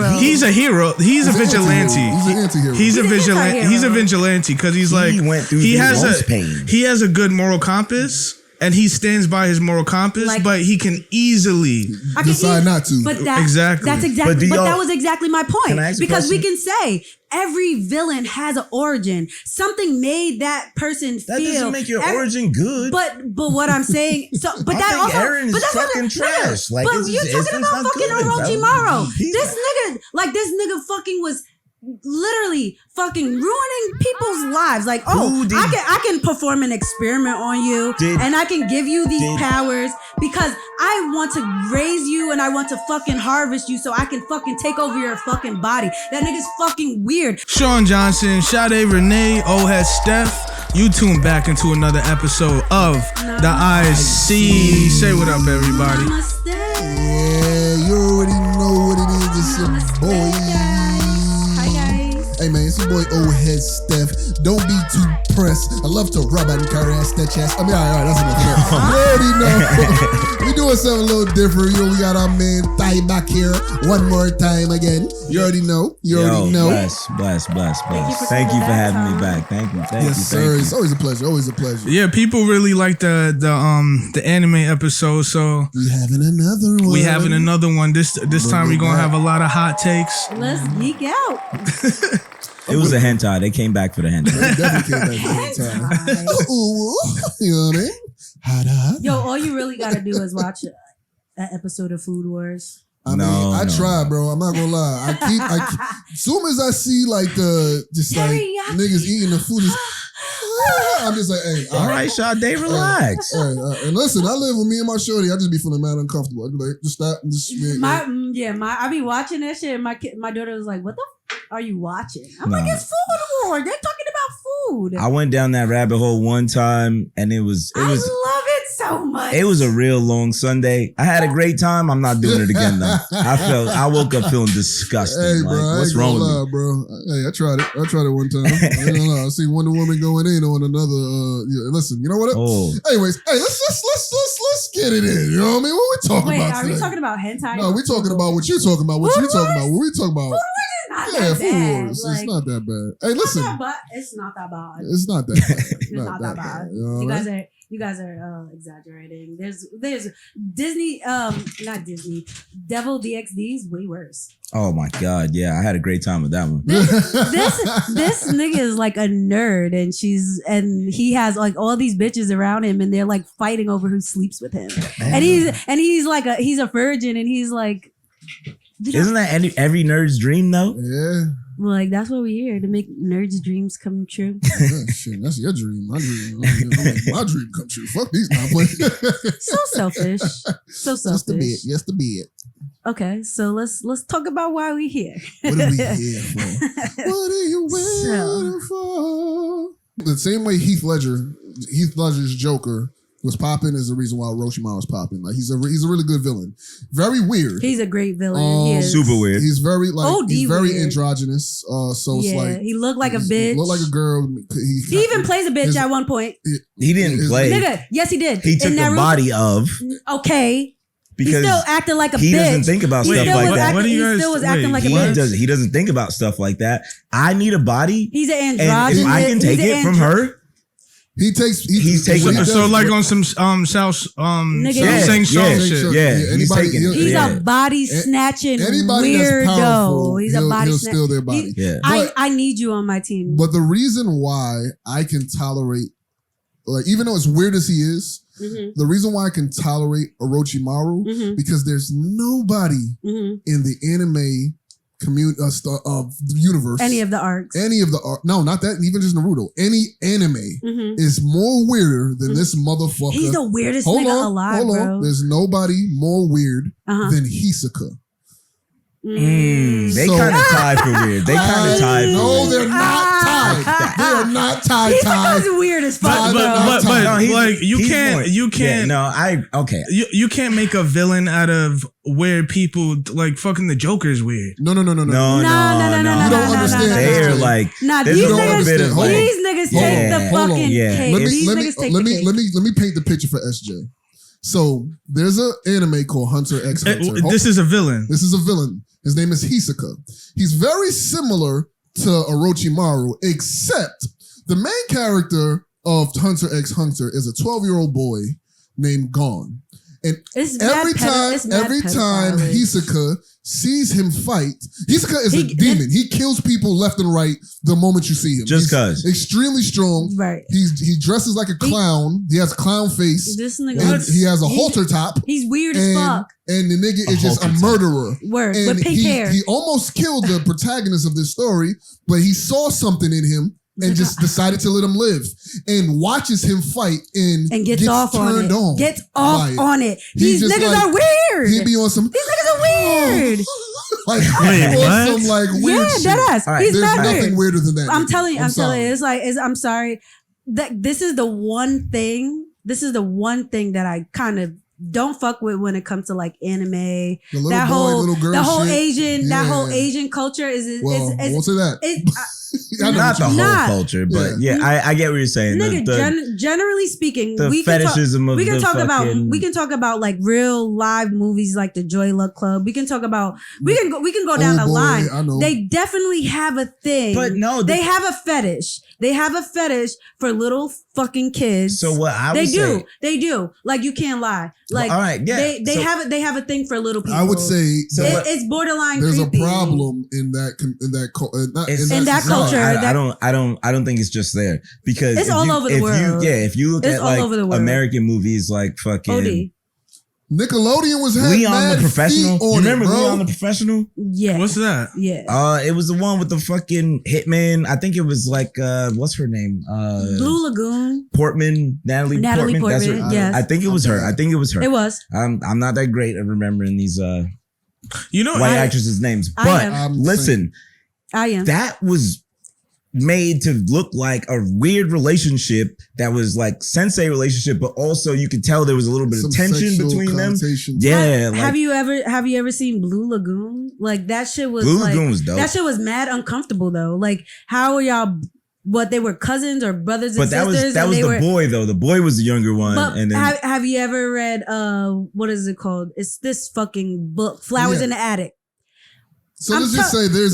hero. He's a hero. He's a vigilante. He's an anti-hero. He's a vigilante. He's a vigilante because he's like he has a good moral compass. And he stands by his moral compass, but he can easily decide not to. But that was exactly my point. Because we can say every villain has an origin. Something made that person feel. That doesn't make your origin good. But what I'm saying, but that's fucking trash. Like, but you're talking about fucking Orochimaru. This nigga fucking was literally fucking ruining people's lives. Like, I can perform an experiment on you and I can give you these powers because I want to raise you and I want to fucking harvest you so I can fucking take over your fucking body. That nigga's fucking weird. Sean Johnson, Sade Renee, Old Head Steph. You tune back into another episode of The IC. Say what up, everybody. Yeah, you already know what it is. It's your boy. Hey man, it's your boy Old Head Steph. Don't be too pressed. I love to rub and caress that chest. I mean, all right, that's enough. You already know. We doing something a little different. You know, we got our man Thai back here one more time again. You already know. Bless. Thank you for having me back. Thank you. Yes, sir. It's always a pleasure. Yeah, people really like the anime episode, so we having another one. This time we're gonna have a lot of hot takes. Let's geek out. It was a hentai. They came back for the hentai. They definitely came back for the hentai. Ooh, you know what I mean? Hot. Yo, all you really gotta do is watch an episode of Food Wars. I try, bro. I'm not gonna lie. As soon as I see like niggas eating the food, I'm just like, hey, all right, Sade, relax. And listen, I live with me and my shorty. I just be feeling mad uncomfortable. I'd be like, just stop. I be watching that shit. And my daughter was like, "What the are you watching?" I'm like, "It's Food War. They're talking about food." I went down that rabbit hole one time, and I love it so much. It was a real long Sunday. I had a great time. I'm not doing it again though. I woke up feeling disgusting. Hey, bro, like, what's wrong with me, bro? Hey, I tried it one time. I don't know. I see Wonder Woman going in on another. Listen, you know what? Anyways, hey, let's get it in. You know what I mean? What we talking about today? Are we talking about hentai? No, we talking about what you talking about. What we talking about? Food Wars. It's not that bad. Hey, listen. It's not that bad. It's not that bad. It's not that bad. You guys are exaggerating. There's Disney, not Disney. Devil DXD is way worse. Oh my God, yeah, I had a great time with that one. This nigga is like a nerd, and he has like all these bitches around him, and they're like fighting over who sleeps with him. And he's a virgin, and he's like. Isn't that every nerd's dream though? Yeah. Like, that's what we're here to make nerds' dreams come true. Shit, that's your dream. My dream come true. Fuck these complex. So selfish. So selfish. Yes, to be it. Okay, so let's talk about why we here. What are we here for? What are you waiting for? The same way Heath Ledger's Joker was popping is the reason why Orochimaru was popping. Like he's a really good villain. Very weird. He's a great villain. He is. Super weird. He's very androgynous. So it's like he looked like a bitch. Looked like a girl. He even plays a bitch at one point. He didn't play. Nigga, yes he did. He took the body of. Okay. Because he's still acting like a bitch. He doesn't think about stuff like that. He still was acting like a bitch. He doesn't think about stuff like that. I need a body. He's an androgynous. And if I can take it from her. He's taking so like on some South Sing Song shit. Yeah, he's taking it. He's a body snatching weirdo. He's a body snatching. He'll steal their body. Yeah. I need you on my team. But the reason why I can tolerate, like, even though as weird as he is, the reason why I can tolerate Orochimaru because there's nobody in the anime of the universe. Any of the arcs. No, not that. Even just Naruto. Any anime is more weirder than this motherfucker. He's the weirdest nigga alive, bro. There's nobody more weird than Hisoka. They kind of tied for weird. No, they're not tied. They are not tied. Hisoka's weird as fuck, but like you can't. You can't make a villain out of weird people. Like fucking the Joker's weird. No. You don't understand. They're like these niggas take the fucking cake. Let me paint the picture for SJ. So there's an anime called Hunter x Hunter. This is a villain. This is a villain. His name is Hisoka. He's very similar to Orochimaru, except the main character of Hunter x Hunter is a 12-year-old boy named Gon. And every time Hisoka sees him fight, Hisoka is a demon. He kills people left and right the moment you see him. Just cause. Extremely strong. Right. He dresses like a clown. He has a clown face. This nigga. And he has a halter top. He's weird as fuck. And the nigga is just a murderer. Word. And with pink hair. He almost killed the protagonist of this story, but he saw something in him and just decided to let him live, and watches him fight and gets off on it. Gets off on it. These niggas are weird. He be on some. These niggas are weird. Like on some like weird shit. Deadass. Right. He's There's not nothing weird. weirder than that. I'm telling you. It's like I'm sorry. This is the one thing. This is the one thing that I kind of don't fuck with when it comes to like anime. That whole Asian culture is. Well, I won't say that. Not the whole culture, but I get what you're saying. Nigga, generally speaking, we can talk about like real live movies like the Joy Luck Club. We can talk about we can go down the line. They definitely have a thing, but no, they have a fetish. They have a fetish for little fucking kids. So what I would say, they do. Like you can't lie. Like all right, yeah. They have a thing for little people. I would say it's borderline. There's creepy. a problem in that culture. I don't think it's just there because it's all over the world. If you look at like American movies like fucking OD. Nickelodeon was Leon the Professional. You remember Leon the Professional? Yeah. What's that? Yeah. It was the one with the fucking hitman. I think it was like what's her name? Blue Lagoon. Portman, Natalie Portman. That's her. Yes. I think it was her. It was. I'm not that great at remembering these white actresses' names. But listen, I am. That was made to look like a weird relationship that was like sensei relationship, but also you could tell there was a little bit of tension between them. Yeah. Have you ever seen Blue Lagoon? Like that shit was Blue Lagoon was dope. That shit was mad uncomfortable though. Like how are y'all? What, they were cousins or brothers and sisters? That was the boy though. The boy was the younger one. But and then have you ever read what is it called? It's this fucking book, Flowers in the Attic. So let's just say there's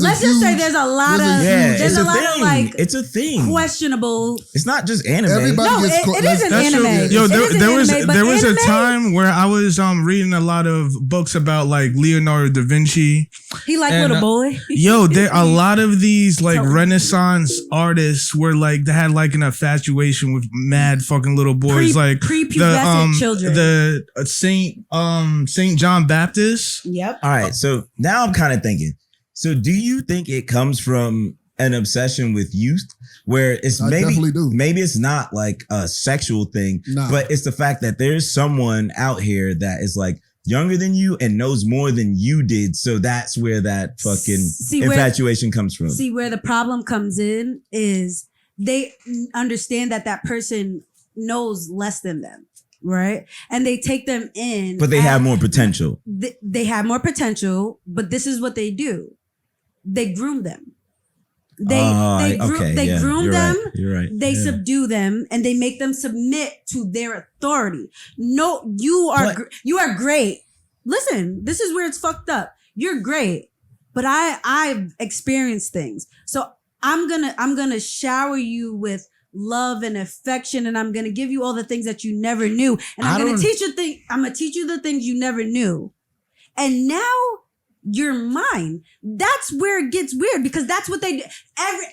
a lot of like it's a thing questionable. It's not just anime. It is an anime. Yo, there was a time where I was reading a lot of books about like Leonardo da Vinci. He liked little boy. Yo, there a lot of these like Renaissance artists were like they had like an infatuation with mad fucking little boys, like prepubescent children. The Saint John Baptist. Yep. All right, so now I'm kind of thinking. So do you think it comes from an obsession with youth where it's maybe it's not like a sexual thing, but it's the fact that there's someone out here that is like younger than you and knows more than you did. So that's where that fucking infatuation comes from. See, where the problem comes in is they understand that person knows less than them. Right. And they take them in. But they have more potential. They have more potential, but this is what they do. They groom them. They groom them. Right. You're right. They subdue them and they make them submit to their authority. No, you are great. Listen, this is where it's fucked up. You're great, but I've experienced things. So I'm gonna shower you with love and affection, and I'm gonna give you all the things that you never knew, and I'm gonna teach you the things you never knew, and now you're mine. That's where it gets weird because that's what they do.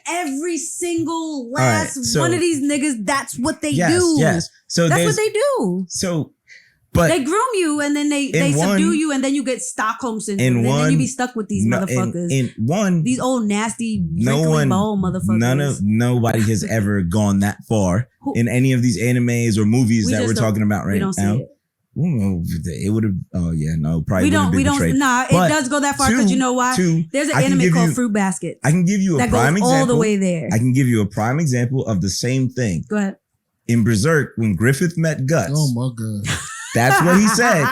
Every single last one of these niggas. That's what they do. Yes. So that's what they do. So, but they groom you and then they subdue you and then you get Stockholm syndrome and then you be stuck with these motherfuckers. These old nasty wrinkly bone motherfuckers. Nobody has ever gone that far in any of these animes or movies that we're talking about right now. It would have. Oh yeah, no, probably. We don't. Nah, it does go that far because you know why? There's an anime called Fruit Basket. I can give you a prime example. All the way there. I can give you a prime example of the same thing. Go ahead. In Berserk, when Griffith met Guts. Oh my god. That's what he said.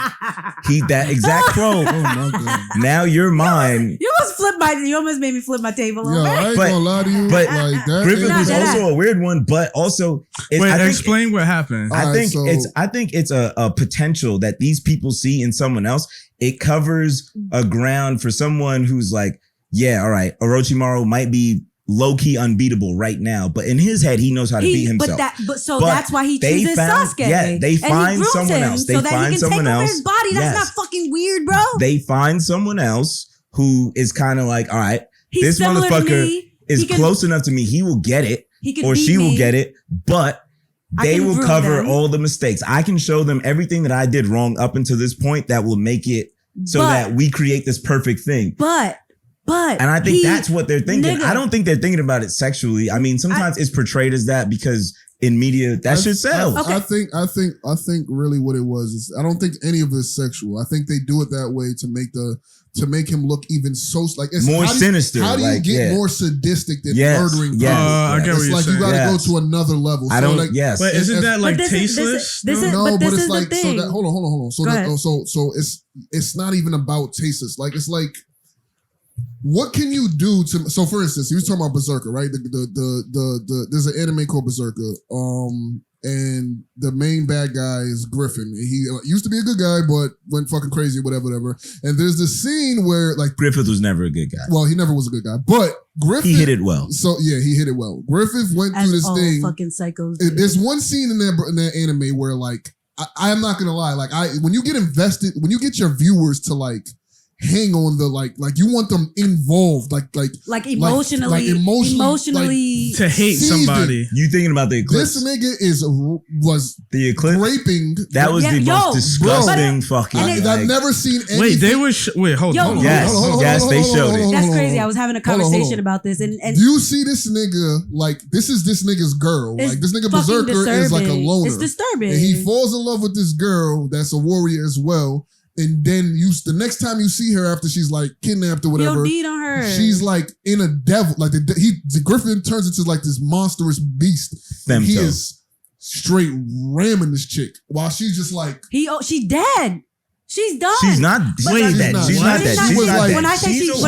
That exact quote. Oh my God. Now you're mine. You almost made me flip my table over. I ain't gonna lie to you. But like that Griffith was also a weird one, but also explain what happened. I think it's a potential that these people see in someone else. It covers a ground for someone who's like, yeah, all right, Orochimaru might be low-key unbeatable right now, but in his head, he knows how to beat himself. But that's why he chooses Sasuke. Yeah, they find someone else. They find someone else. His body. That's not fucking weird, bro. They find someone else who is kind of like, all right, this motherfucker is close enough to me. He will get it, or she will get it, but they will cover all the mistakes. I can show them everything that I did wrong up until this point that will make it so that we create this perfect thing. And I think that's what they're thinking. Nigga. I don't think they're thinking about it sexually. I mean, sometimes it's portrayed as that because in media that shit sells. I think really what it was is I don't think any of it's sexual. I think they do it that way to make him look even so like it's more sinister. How do you get more sadistic than murdering people? I get what it's you're like saying. You gotta go to another level. I don't. But isn't that like tasteless? No, but it's like so that hold on. So it's not even about tasteless. Like it's like. What can you do to? So, for instance, he was talking about Berserker, right? There's an anime called Berserker, and the main bad guy is Griffin. He used to be a good guy, but went fucking crazy, whatever. And there's this scene where, like, Griffith was never a good guy. Well, he never was a good guy, but Griffith he hit it well. So yeah, he hit it well. Griffith went through this thing. Fucking psychos. There's one scene in that anime where, like, I'm not gonna lie, like, when you get invested, when you get your viewers to like. Hang on the like you want them involved like emotionally to hate somebody. You thinking about the Eclipse? This nigga was the Eclipse raping. That was the most disgusting fucking. I've never seen anything. Wait, they were hold on. Yes, they showed it. That's crazy. I was having a conversation about this, and do you see this nigga like this is this nigga's girl? Like this nigga Berserker is like a loner. It's disturbing. And he falls in love with this girl that's a warrior as well. And then the next time you see her after she's like kidnapped or whatever, he'll on her. She's like in a devil. Like the Griffin turns into like this monstrous beast. He is straight ramming this chick while she's just like she's dead. She's done. She's not. Wait, she's not dead. She's not dead. When I say she's dead.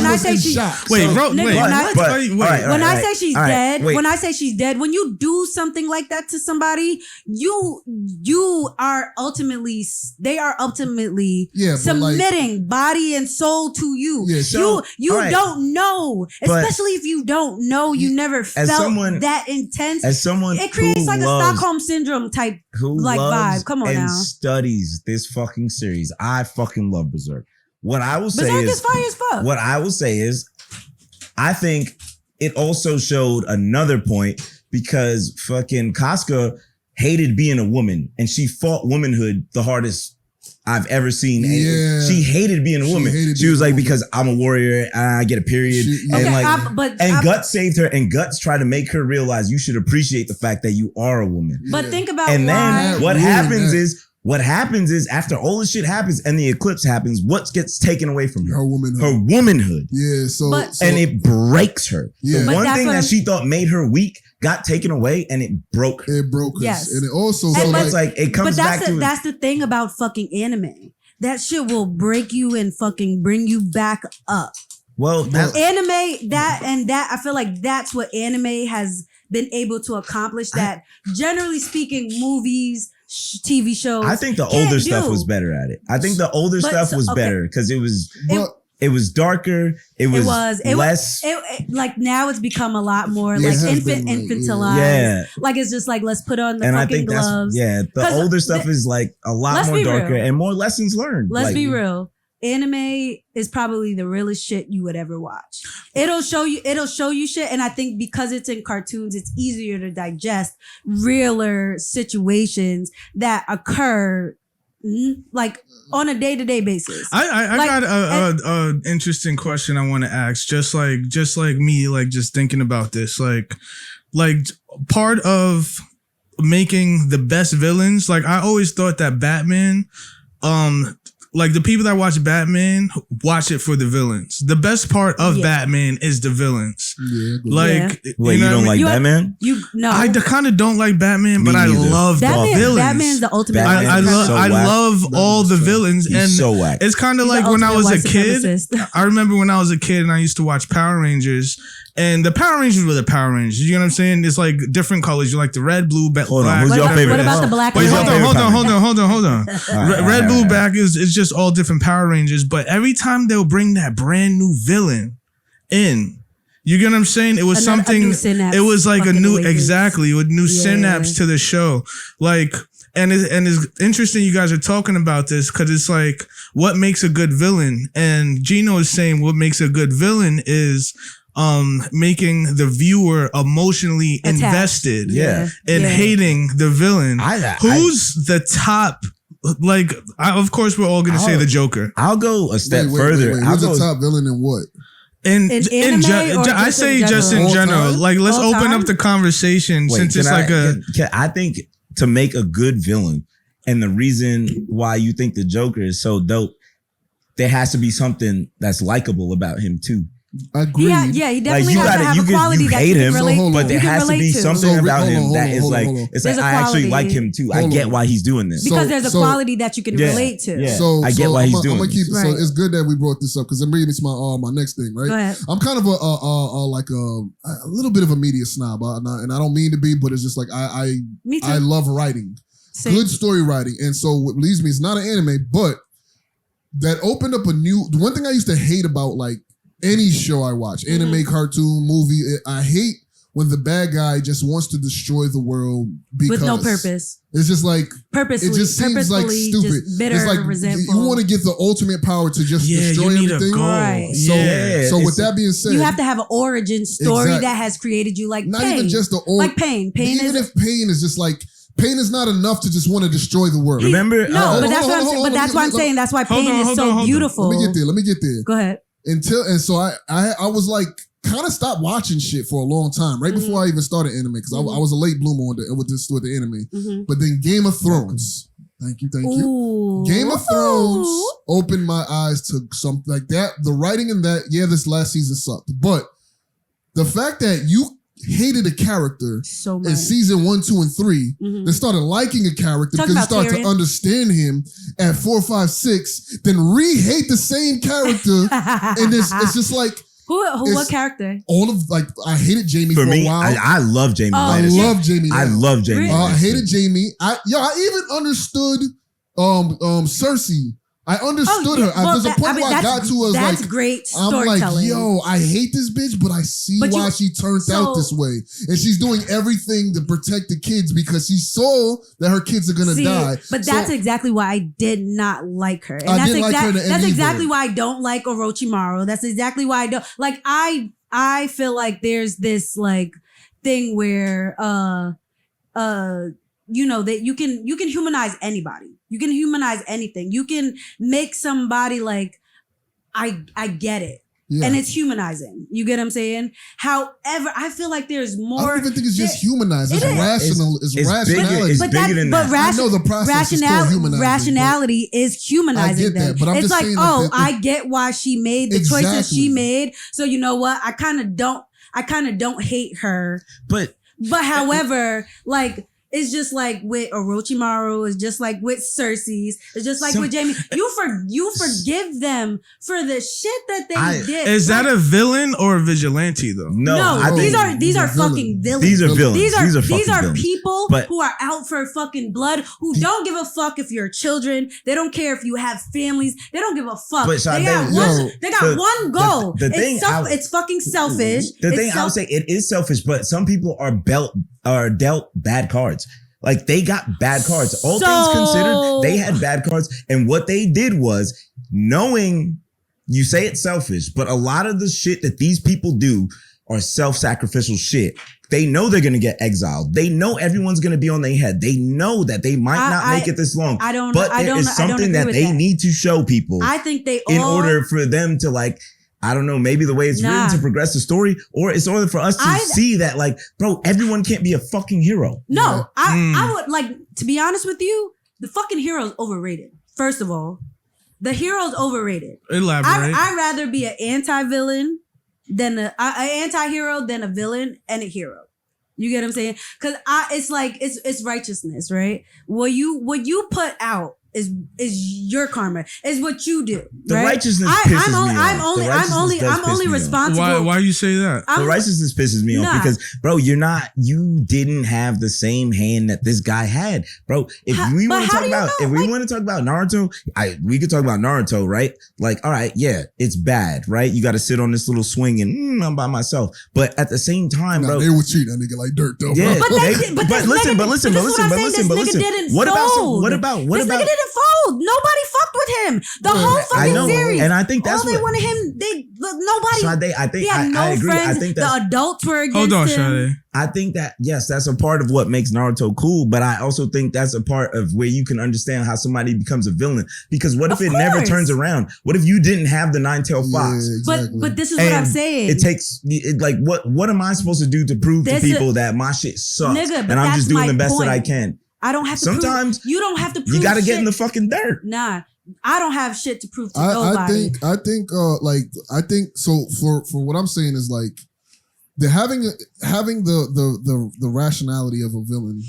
When I say she's dead, when you do something like that to somebody, you are ultimately submitting body and soul to you. Yeah, you don't know, especially if you don't know, you never felt that intense. As someone it creates like a Stockholm syndrome type like vibe. Come on now. Studies this fucking series. I fucking love Berserk. What I will say is fire as fuck. What I will say is, I think it also showed another point because fucking Casca hated being a woman and she fought womanhood the hardest I've ever seen. Yeah. She hated being a woman. She was like, because I'm a warrior and I get a period. Guts saved her and Guts tried to make her realize you should appreciate the fact that you are a woman. But think about then what happens is after all this shit happens and the eclipse happens, what gets taken away from her? Her womanhood. Yeah. And it breaks her. Yeah. The one thing that she thought made her weak got taken away and it broke her. It broke her. Yes. And it also it comes back to that's the thing about fucking anime. That shit will break you and fucking bring you back up. Well, anime, I feel like that's what anime has been able to accomplish. That generally speaking, movies, TV shows. I think the older stuff was better at it. I think the older stuff was better because it was darker. It was less. Like now it's become a lot more like infantilized. Yeah. Like it's just like let's put on the fucking gloves. The older stuff is like a lot more darker and more lessons learned. Let's be real. Anime is probably the realest shit you would ever watch. It'll show you shit. And I think because it's in cartoons, it's easier to digest realer situations that occur like on a day-to-day basis. I got a interesting question I want to ask. Just like me, like just thinking about this, like part of making the best villains, like I always thought that Batman, like the people that watch Batman watch it for the villains. The best part of Batman is the villains. Yeah, like, wait, you don't like Batman? No, I kind of don't like Batman, but I love the villains. Batman's the ultimate. I love all the villains, and it's kind of like when I was a kid. I remember when I was a kid and I used to watch Power Rangers. And the Power Rangers were the Power Rangers. You know what I'm saying? It's like different colors. You like the red, blue, black. Hold on. Who's your favorite? What about the black? Wait, hold on. Red, blue, black is just all different Power Rangers. But every time they'll bring that brand new villain in, you get what I'm saying? It was something. It was like a new, exactly, with new synapse to the show. Like, and it's interesting you guys are talking about this because it's like, what makes a good villain? And Gino is saying what makes a good villain is making the viewer emotionally invested in hating the villain. Who's the top? Like, of course, we're all going to say the Joker. I'll go a step further. Who's the top villain in what? I say just in general. Like, let's open up the conversation since it's like I think to make a good villain, and the reason why you think the Joker is so dope, there has to be something that's likable about him too. Agreed. Yeah, he definitely has to have a quality that you can relate to. But there has to be something about him that is like, it's like, I actually like him too. I get why he's doing this. Because there's a quality that you can relate to. Yeah. So I get why he's doing this. So it's good that we brought this up because I'm reading this my next thing, right? Go ahead. I'm kind of a little bit of a media snob, and I don't mean to be, but it's just like I love writing. Same. Good story writing. And so what leads me, it's not an anime, but that opened up the one thing I used to hate about like any show I watch, anime, cartoon, movie, I hate when the bad guy just wants to destroy the world because with no purpose. It's just like purposely. It just seems like stupid. Just bitter, it's like resentful. You want to get the ultimate power to just destroy everything. Right. So with that being said, you have to have an origin story that has created you. Like not pain. even just the like pain. Even if pain is just like. Pain is not enough to just want to destroy the world. Remember? But that's why I'm saying that's why pain is so beautiful. Let me get there. Go ahead. So I was like kind of stopped watching shit for a long time, right before I even started anime, because I was a late bloomer with the anime. But then Game of Thrones. Thank you. Game of Thrones opened my eyes to something like that. The writing in that, this last season sucked. But the fact that you hated a character in season 1, 2, and 3, then started liking a character because you start to understand him at 4, 5, 6, then re-hate the same character, and it's just like what character? All of like I hated Jamie for a while. I love Jamie. I love Jamie. I love Jamie. I hated Jamie. I even understood Cersei. I understood her. There's a point where I got to was that's like, great storytelling. I'm like, yo, I hate this bitch, but I see why she turned out this way. And she's doing everything to protect the kids because she saw that her kids are going to die. But that's exactly why I did not like her. And that's exactly why I don't like Orochimaru. That's exactly why I don't like I feel like there's this like thing where you know that you can humanize anybody. You can humanize anything. You can make somebody like, I get it. Yeah. And it's humanizing. You get what I'm saying? However, I feel like there's more. I don't even think it's just humanizing. It's rational. It's rationality. It's bigger than that. I know the process is still humanizing. Rationality is humanizing. I get that, but I'm just saying I get why she made the choices she made. So you know what? I kind of don't hate her. But however, like. It's just like with Orochimaru. It's just like with Cersei's. It's just like with Jamie. You forgive them for the shit that they did. Is that a villain or a vigilante though? No, these are fucking villains. These are villains. These are people who are out for fucking blood. Who don't give a fuck if you're children. They don't care if you have families. They don't give a fuck. They got one goal. It's fucking selfish. The thing I would say, it is selfish, but some people are dealt bad cards. Like they got bad cards. All things considered, they had bad cards. And what they did was, knowing, you say it's selfish, but a lot of the shit that these people do are self-sacrificial shit. They know they're going to get exiled. They know everyone's going to be on their head. They know that they might not make it this long. But there is something that they need to show people. I think in order for them to like, I don't know, maybe the way it's written to progress the story, or it's order for us to see that, like, bro, everyone can't be a fucking hero. No, I would, like, to be honest with you, the fucking hero is overrated. First of all, The hero's overrated. Elaborate. I'd rather be an anti-villain than an anti-hero than a villain and a hero. You get what I'm saying? Because it's like it's righteousness, right? What you put out is your karma. Is what you do. The right? righteousness pisses me off. I'm only responsible. Why you say that? The righteousness pisses me off because, bro, you didn't have the same hand that this guy had, bro. If we want to talk about Naruto, we could talk about Naruto, right? Like, all right, yeah, it's bad, right? You got to sit on this little swing and I'm by myself. But at the same time, bro, they would treat that nigga like dirt, though. Yeah, bro. but listen. What about? This nigga didn't fold. Nobody fucked with him. The whole fucking series. And I think that's all they wanted him. Nobody. So I think he had no I agree. friends. I think the adults were against him. Hold on, Sade. I think that, yes, that's a part of what makes Naruto cool, but I also think that's a part of where you can understand how somebody becomes a villain. Because what if it never turns around? What if you didn't have the nine-tailed fox? Yeah, exactly. But this is what I'm saying. It takes, what am I supposed to do to prove to people that my shit sucks? Nigga, and I'm just doing the best that I can? I don't have to Sometimes you don't have to prove you got to get shit. in the fucking dirt. Nah. I don't have shit to prove to nobody. I think so for what I'm saying is like the having the rationality of a villain.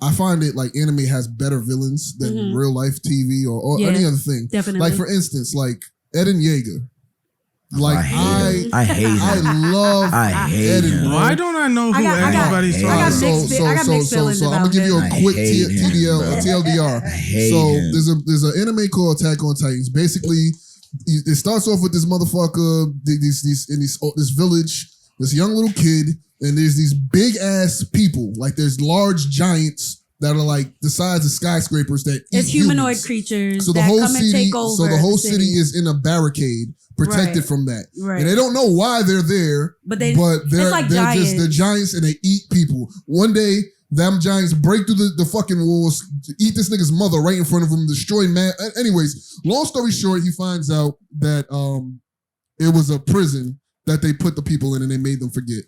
I find it like anime has better villains than real life TV or any other thing. Definitely. Like for instance, like Eren Yeager. Like I hate him. I hate him. Why don't I know who anybody's talking about? I got mixed feelings I'm gonna give you a quick TLDR. There's an anime called Attack on Titans. Basically, it starts off with this motherfucker, this village, this young little kid, and there's these big ass people. Like there's large giants that are like the size of skyscrapers that it's eat humanoid humans. creatures So the that whole come city, and take over. so the whole city is in a barricade, protected from that. Right. And they don't know why they're there, but they're like just the giants and they eat people. One day, them giants break through the fucking walls, eat this nigga's mother right in front of him, destroy man. Anyways, long story short, he finds out that it was a prison that they put the people in and they made them forget.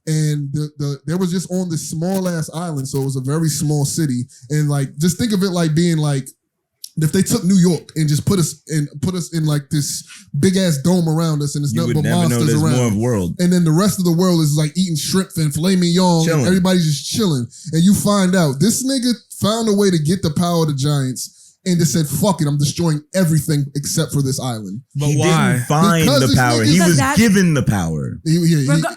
And there was just on this small ass island, so it was a very small city. And like, just think of it like being like if they took New York and just put us in like this big ass dome around us, and there's nothing but monsters around. More world. And then the rest of the world is like eating shrimp and filet mignon. And everybody's just chilling, and you find out this nigga found a way to get the power of the giants. And just said, fuck it, I'm destroying everything except for this island. But he why? Didn't find the power. He was given the power.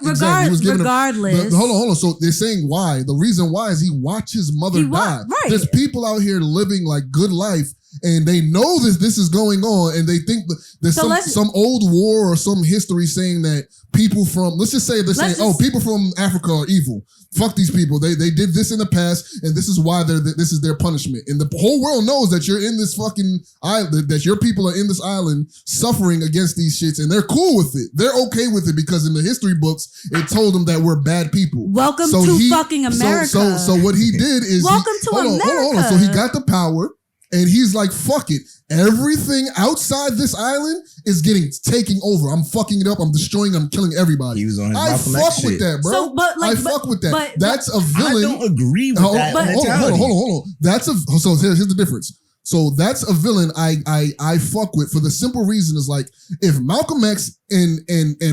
Regardless. Hold on. So they're saying why. The reason why is he watched his mother die. Right. There's people out here living like good life, and they know this is going on, and they think there's some old war or some history saying that people from, let's just say they're saying, people from Africa are evil. Fuck these people. They did this in the past, and this is why this is their punishment. And the whole world knows that you're in this fucking island, that your people are in this island suffering against these shits, and they're cool with it. They're okay with it because in the history books, it told them that we're bad people. Welcome to fucking America. So what he did is welcome to America. Hold on. So he got the power. And he's like, fuck it. Everything outside this island is taking over. I'm fucking it up. I'm destroying. I'm killing everybody. He was on his I fuck with that, bro. I fuck with that. That's a villain. I don't agree with that. Hold on. So here's the difference. So that's a villain I fuck with for the simple reason is like, if Malcolm X and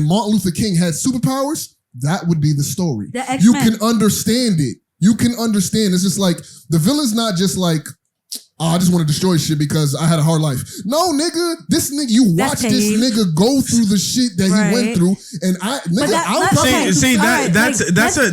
Martin Luther King had superpowers, that would be the story. You can understand it. You can understand. It's just like, the villain's not just like, I just want to destroy shit because I had a hard life. No, nigga, you watch this nigga go through the shit that he went through, and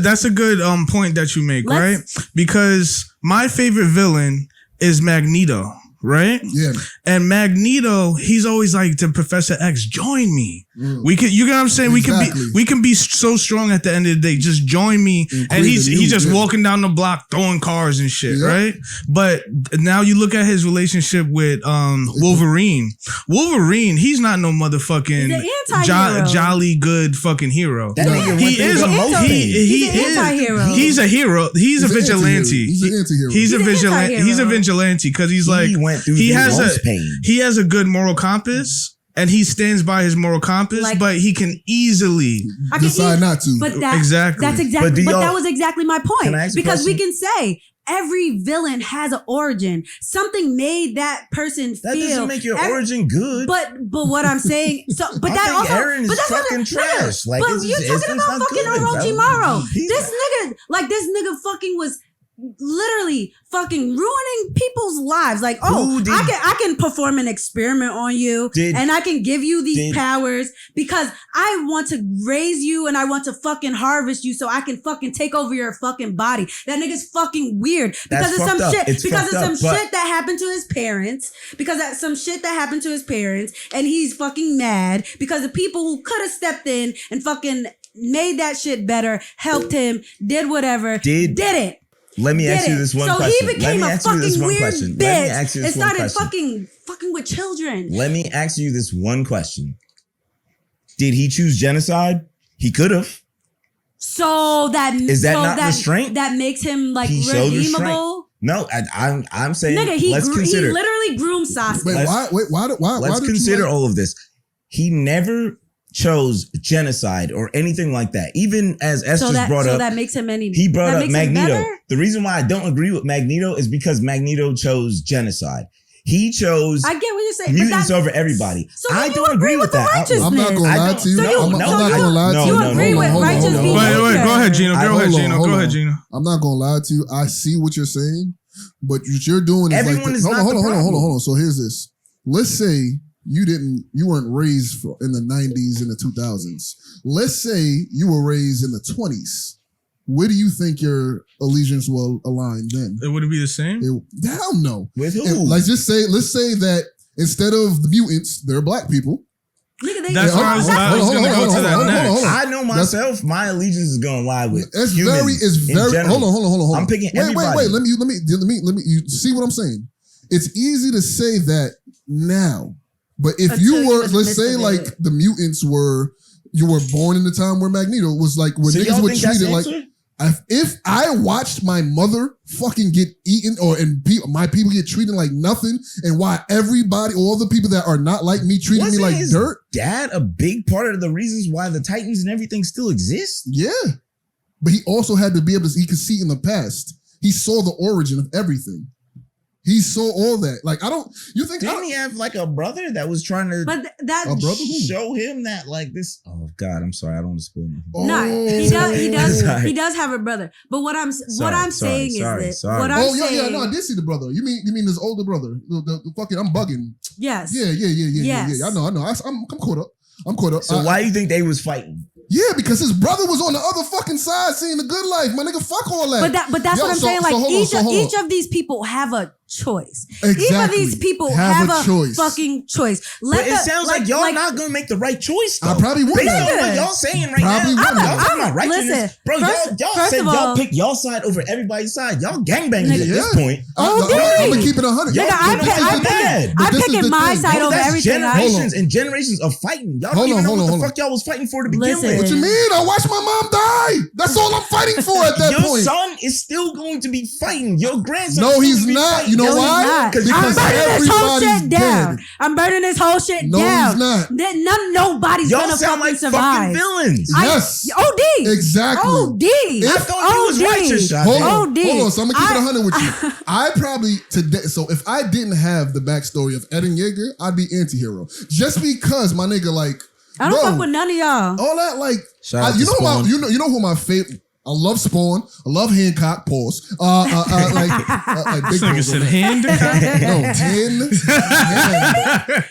that's a good point that you make, right? Because my favorite villain is Magneto, right? Yeah. And Magneto, he's always like, to Professor X, join me. We can, you get what I'm saying? Exactly. We can be so strong at the end of the day. Just join me. And he's just walking down the block throwing cars and shit, right? But now you look at his relationship with Wolverine. Wolverine, he's not no motherfucking jolly good fucking hero. He is an anti-hero. He's a hero. He's a vigilante. He's an anti-hero. He's a vigilante because he's like, he has a good moral compass. And he stands by his moral compass, but he can easily decide not to. But that was exactly my point. Because we can say every villain has an origin. Something made that person feel. That doesn't make your origin good. But what I'm saying, but that also, Eren is but that's fucking trash. Like, but you're talking about fucking Orochimaru. This nigga fucking was literally fucking ruining people's lives. Like, I can perform an experiment on you and I can give you these powers because I want to raise you and I want to fucking harvest you so I can fucking take over your fucking body. That nigga's fucking weird because of some shit. Because of some shit that happened to his parents. Because of some shit that happened to his parents, and he's fucking mad because the people who could have stepped in and fucking made that shit better, helped him, did whatever, didn't. Let me ask you this one question. So he became a fucking weird bitch and started fucking with children. Let me ask you this one question. Did he choose genocide? He could have. So that is that not restraint? That makes him like redeemable? No, I'm saying nigga, he literally groomed Sasuke. Why? Let's consider all of this. He never chose genocide or anything like that. Even as Esther's brought up, that makes him any. He brought up Magneto. The reason why I don't agree with Magneto is because Magneto chose genocide. He chose I get what you're saying, mutants over everybody. So I don't agree with that. I'm not gonna lie to you. I'm not gonna lie to you. You agree with righteous being Wait, go ahead, Gino. Go ahead, Gino. I'm not gonna lie to you. I see what you're saying, but what you're doing is everyone is hold on. So here's this. Let's say you weren't raised in the 90s and the 2000s. Let's say you were raised in the 20s. Where do you think your allegiance will align then? It wouldn't be the same? Hell no. With who? Let's say that instead of the mutants, they're black people. That's why I was going to go to that next. I know myself. My allegiance is going to lie with it's humans. very. Hold on. I'm picking everybody. Wait. Let me. You see what I'm saying? It's easy to say that now, but if you were, let's say, like the mutants were, you were born in the time where Magneto was like, when niggas were treated like. If I watched my mother fucking get eaten my people get treated like nothing, and why all the people that are not like me treating me like dirt. Dad, a big part of the reasons why the Titans and everything still exist. Yeah. But he also had to be able to, he could see in the past. He saw the origin of everything. He saw all that. Like, didn't he have like a brother that was trying to show him that like this? Oh God, I'm sorry. I don't want to spoil anything. No, he does have a brother. But what I'm saying is this. No, I did see the brother. You mean his older brother? The fucking, I'm bugging. Yes. Yeah. I know. I'm caught up. So why do you think they was fighting? Yeah, because his brother was on the other fucking side seeing the good life. My nigga, fuck all that. But that's what I'm saying. Like, each of these people have a choice. Exactly. Each of these people have a choice. Fucking choice. But it sounds like y'all not gonna make the right choice, though. I probably wouldn't. Based on what y'all saying right now. Y'all talking about righteousness. Bro, y'all said y'all pick y'all side over everybody's side. Y'all gangbanging at this point. I'm gonna keep it 100. I'm picking my side over everything. Generations and generations of fighting. Y'all don't even know what the fuck y'all was fighting for to begin with. What you mean? I watched my mom die. That's all I'm fighting for at that point. Your son is still going to be fighting. Your grandson. No, he's not. You know why? Because I'm burning this whole shit down. I'm burning this whole shit down. No, he's not. Nobody's gonna fucking survive. Fucking villains. Yes. OD. Exactly. OD. I thought he was righteous. Hold on. So I'm gonna keep it 100 with you. I probably today. So if I didn't have the backstory of Eren Yeager, I'd be anti-hero. Just because my nigga, like, I don't fuck with none of y'all. All that, like, you know who my favorite. I love Spawn. I love Hancock. Pause. This nigga said hand. No, hand.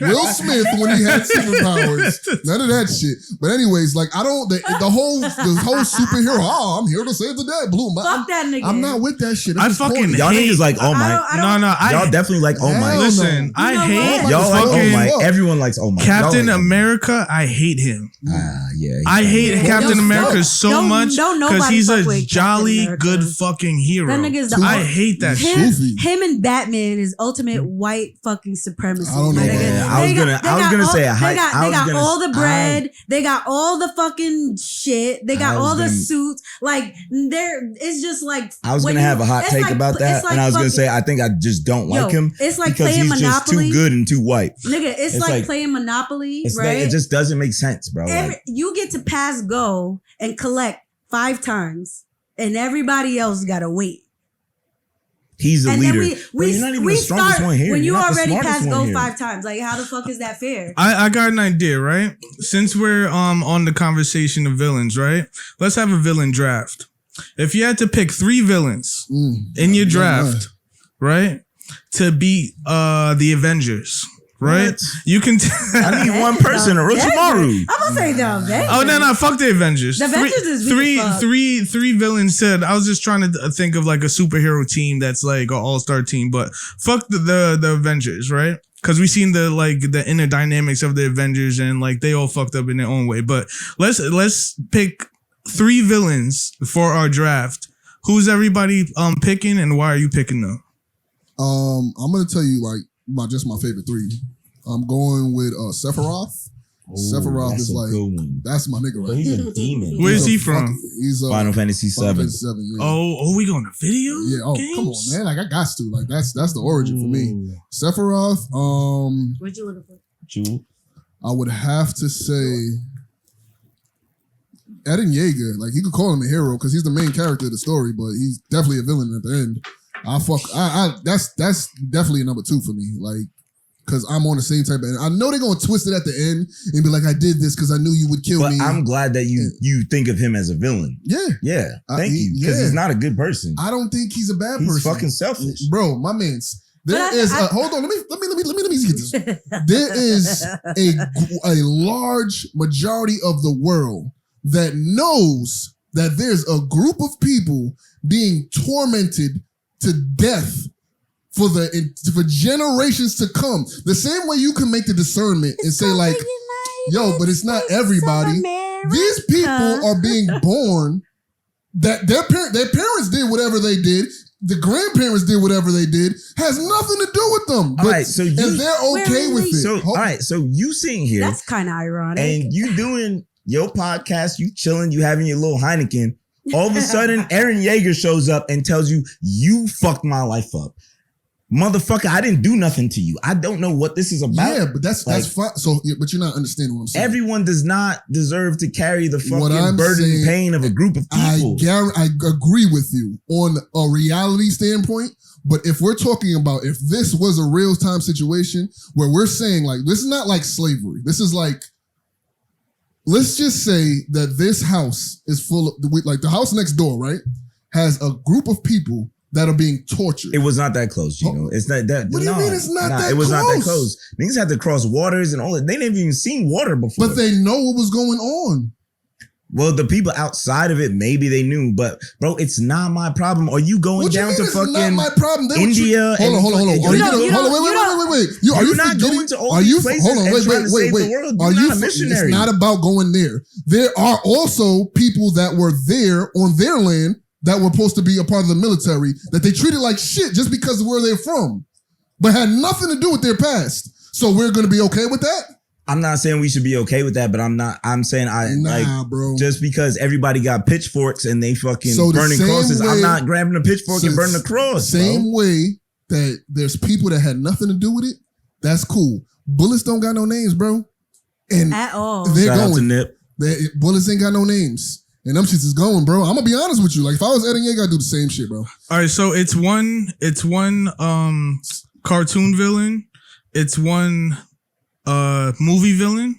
Will Smith when he had superpowers. None of that shit. But anyways, like, I don't. The whole superhero. Oh, I'm here to save the day. Blue. Fuck that nigga. I'm not with that shit. I fucking hate. Y'all niggas like All Might. No. Y'all definitely like All Might. Listen, I hate. Y'all like All Might. Everyone likes All Might. Captain America. I hate him. Yeah. I hate Captain America so much because he's a jolly good fucking hero. That nigga's I hate that shit. Him and Batman is ultimate white fucking supremacy. I don't know. I was gonna say they got all the bread. They got all the fucking shit. They got all the suits. Like, it's just like. I was gonna have a hot take about that, and I was gonna say I think I just don't like him. It's like because playing he's Monopoly. Just too good and too white. Nigga, it's like playing Monopoly, right? It just doesn't make sense, bro. You get to pass go and collect 5 times. And everybody else gotta wait. He's the leader. You're not even the strongest one here. When you already passed go 5 times, like how the fuck is that fair? I got an idea, right? Since we're on the conversation of villains, right? Let's have a villain draft. If you had to pick 3 villains in your draft, right, to beat the Avengers. Right, what? You can. I need one person, Orochimaru. I'm gonna say the Avengers. Oh no, fuck the Avengers. The Avengers is three villains said. I was just trying to think of like a superhero team that's like an all-star team, but fuck the Avengers, right? Because we seen the inner dynamics of the Avengers and like they all fucked up in their own way. But let's pick 3 villains for our draft. Who's everybody picking, and why are you picking them? I'm gonna tell you like. Just my favorite 3. I'm going with Sephiroth. Sephiroth is like that's my nigga, right? But he's a demon. Where's he from? He's Final Fantasy 7. Yeah. Oh, we going to video? Yeah. Oh, games? Come on, man! Like I got to. Like that's the origin for me. Sephiroth. What'd you look for? Jewel. I would have to say Eren Yeager. Like you could call him a hero because he's the main character of the story, but he's definitely a villain at the end. That's definitely a number 2 for me. Like, cause I'm on the same type of. I know they're gonna twist it at the end and be like, "I did this because I knew you would kill me." I'm glad that you think of him as a villain. Yeah. Thank you, because he's not a good person. I don't think he's a bad person. He's fucking selfish, bro. My man's. Hold on. Let me get this. There is a large majority of the world that knows that there's a group of people being tormented to death for generations to come. The same way you can make the discernment and say like, yo, but it's not everybody. These people are being born that their parents did whatever they did. The grandparents did whatever they did. Has nothing to do with them. But, all right, so you, and they're okay with it. So, all right, so you sitting here. That's kind of ironic. And you doing your podcast, you chilling, you having your little Heineken. All of a sudden, Eren Yeager shows up and tells you, you fucked my life up. Motherfucker, I didn't do nothing to you. I don't know what this is about. Yeah, but that's fine. So, but you're not understanding what I'm saying. Everyone does not deserve to carry the fucking burden and pain of a group of people. I agree with you on a reality standpoint. But if we're talking about if this was a real time situation where we're saying like, this is not like slavery. This is like, let's just say that this house is full of, like the house next door, right? Has a group of people that are being tortured. It was not that close, Gino. It's not that. What do you mean it's not that close? It was not that close. Niggas had to cross waters and all that. They never even seen water before. But they know what was going on. Well, the people outside of it, maybe they knew, but bro, it's not my problem. Are you going down to fucking not my problem? India? Hold on. Wait. Are you not going to all these places and trying to save the world? You're not a missionary. It's not about going there. There are also people that were there on their land that were supposed to be a part of the military that they treated like shit just because of where they're from, but had nothing to do with their past. So we're going to be okay with that? I'm not saying we should be okay with that, but I'm saying bro. Just because everybody got pitchforks and they fucking burning crosses, I'm not grabbing a pitchfork and burning the cross. Same way that there's people that had nothing to do with it. That's cool. Bullets don't got no names, bro. And at all. They're Shout going. Out to Nip. Bullets ain't got no names. And them shits is going, bro. I'm gonna be honest with you. Like if I was Eren Yeager, I'd do the same shit, bro. All right, so it's one cartoon villain, it's one movie villain,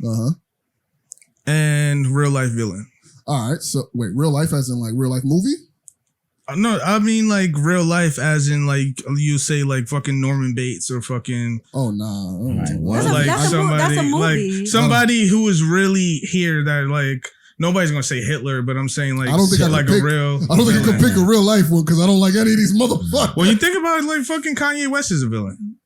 and real life villain. All right, so wait, real life as in like real life movie? No, I mean like real life as in like you say like fucking Norman Bates or fucking. Oh nah, that's a movie. Like somebody who was really here that like. Nobody's gonna say Hitler, but I'm saying like I don't think I could pick a real life one because I don't like any of these motherfuckers. Well, you think about it, like fucking Kanye West is a villain,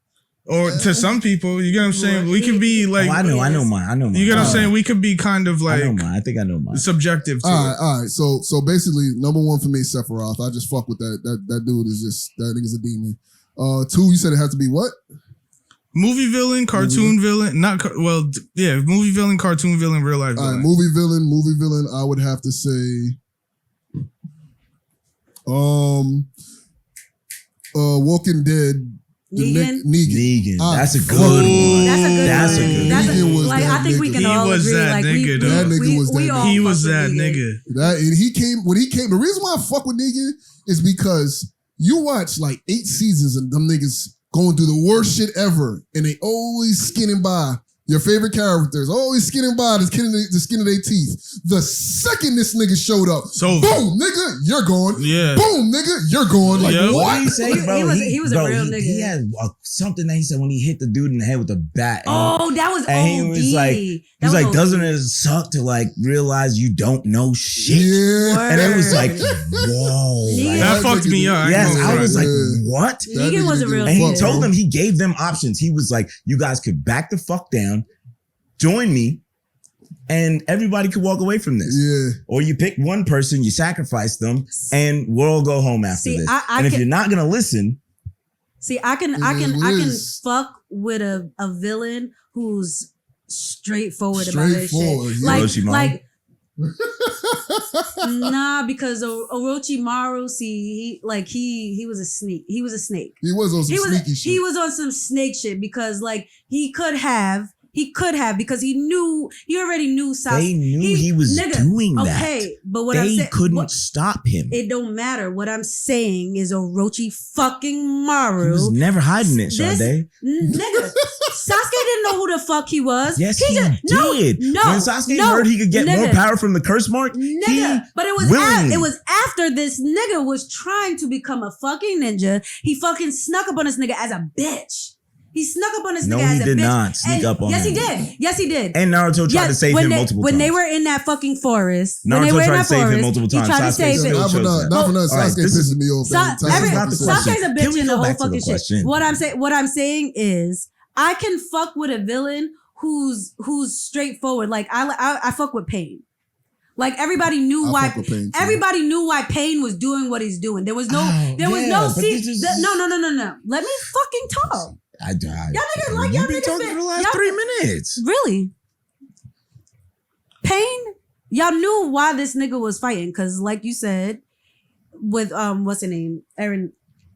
or to some people, you get what I'm saying. We could be like, I know mine. You get what I'm saying. We could be kind of like, I think I know mine. Subjective. All right. So basically, number 1 for me, Sephiroth. I just fuck with that. That dude is just that nigga's a demon. 2, you said it has to be what? Movie villain, cartoon villain, movie villain, cartoon villain, real life villain. All right, movie villain, I would have to say Walking Dead. Negan. That's a good one. That's a good one. Negan was like, I think we can all agree. That nigga, that nigga was that nigga. He was that nigga. When he came, the reason why I fuck with Negan is because You watch like 8 seasons of them niggas going through the worst shit ever, and they always skinning by your favorite characters, always skinning by the skin of their teeth. The second this nigga showed up, boom, nigga, you're gone. Yeah. Boom, nigga, you're gone. Like, what did he say, bro? He was a real nigga. He had something that he said when he hit the dude in the head with a bat. That was and he was like, he's like, doesn't it suck to like realize you don't know shit? Yeah. And it was like, whoa. That fucked me up. Yes, I was like, what? Negan was a real nigga. And he told them, he gave them options. He was like, you guys could back the fuck down, join me, and everybody could walk away from this. Yeah. Or you pick one person, you sacrifice them, and we'll all go home after this. And if you're not gonna listen, I can fuck with a villain who's straightforward about his shit. Yeah. Like nah, because Orochimaru, he was a snake. He was a snake. He was on some sneaky shit. He was on some snake shit because like he could have because he already knew Sasuke. They knew he was doing that. Okay, but what they couldn't stop him. It don't matter. What I'm saying is Orochi fucking Maru. He was never hiding it, Sade. Nigga, Sasuke didn't know who the fuck he was. Yes, he did. No, when Sasuke heard he could get more power from the curse mark, but it was after this nigga was trying to become a fucking ninja. He fucking snuck up on this nigga as a bitch. He snuck up on this nigga as a bitch. No, he did not sneak up on him. Yes, he did. Yes, he did. And Naruto tried to save him multiple times. When they were in that fucking forest. Naruto tried to save him multiple times. He tried to save him. Not for nothing. Sasuke pisses me off. Sasuke's a bitch in the whole fucking shit. What I'm saying is, I can fuck with a villain who's straightforward. Like I fuck with Pain. Like everybody knew why Pain was doing what he's doing. There was no no. Let me fucking talk. Y'all niggas y'all been talking for the last 3 minutes. Really? Pain? Y'all knew why this nigga was fighting, because like you said, with what's her name? Eren,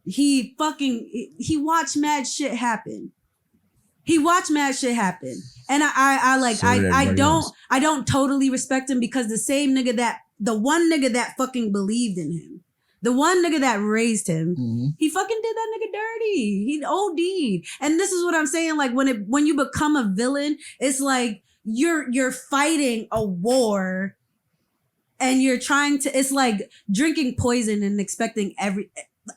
he watched mad shit happen. He watched mad shit happen. And I don't totally respect him, because the one nigga that fucking believed in him, the one nigga that raised him, he fucking did that nigga dirty. He OD'd. And this is what I'm saying. Like when you become a villain, it's like you're fighting a war, and you're trying to. It's like drinking poison and expecting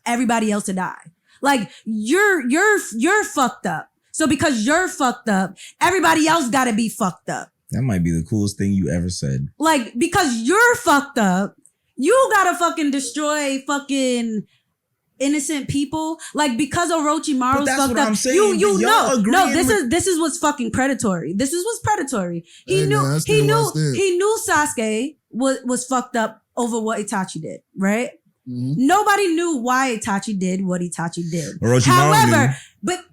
everybody else to die. Like you're fucked up. So because you're fucked up, everybody else got to be fucked up. That might be the coolest thing you ever said. Like because you're fucked up, you gotta fucking destroy fucking innocent people. Like because Orochimaru's fucked up. You know. No, this is what's fucking predatory. This is what's predatory. He knew Sasuke was fucked up over what Itachi did, right? Mm-hmm. Nobody knew why Itachi did what Itachi did. However, but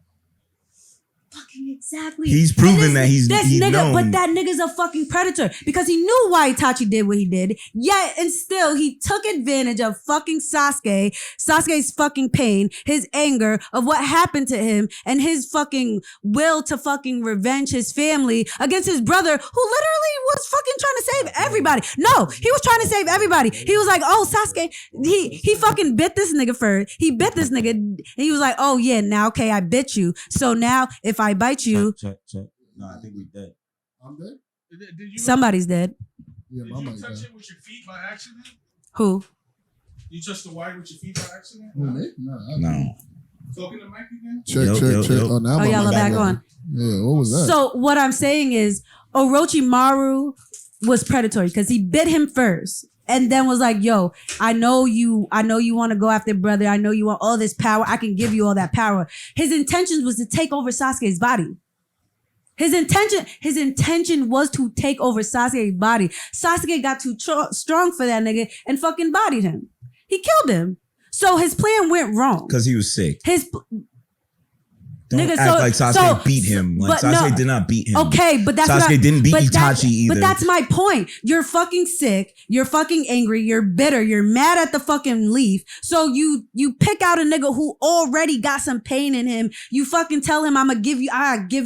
fucking exactly. He's proven that he's nigga, known. But that nigga's a fucking predator, because he knew why Itachi did what he did. Yet and still he took advantage of fucking Sasuke's fucking pain, his anger of what happened to him, and his fucking will to fucking revenge his family against his brother, who literally was fucking trying to save everybody. No, he was trying to save everybody. He was like, oh, Sasuke, he fucking bit this nigga first. He bit this nigga, and he was like, oh yeah, now okay, I bit you. So now if I bite you, check. No, I think we dead. I'm dead. Somebody's dead. Yeah, did you touch it with your feet by accident? Who? You touched the wire with your feet by accident? No. Talking to Mike again? Check. Oh, now y'all are back on. Yeah, what was that? So what I'm saying is Orochimaru was predatory because he bit him first. And then was like, yo, I know you want to go after brother. I know you want all this power. I can give you all that power. His intentions was to take over Sasuke's body. His intention was to take over Sasuke's body. Sasuke got too strong for that nigga and fucking bodied him. He killed him. So his plan went wrong. Because he was sick. Don't act like Sasuke beat him. Like Sasuke did not beat him. Okay, but that's Sasuke didn't beat Itachi either. But that's my point. You're fucking sick. You're fucking angry. You're bitter. You're mad at the fucking leaf. So you pick out a nigga who already got some pain in him. You fucking tell him I give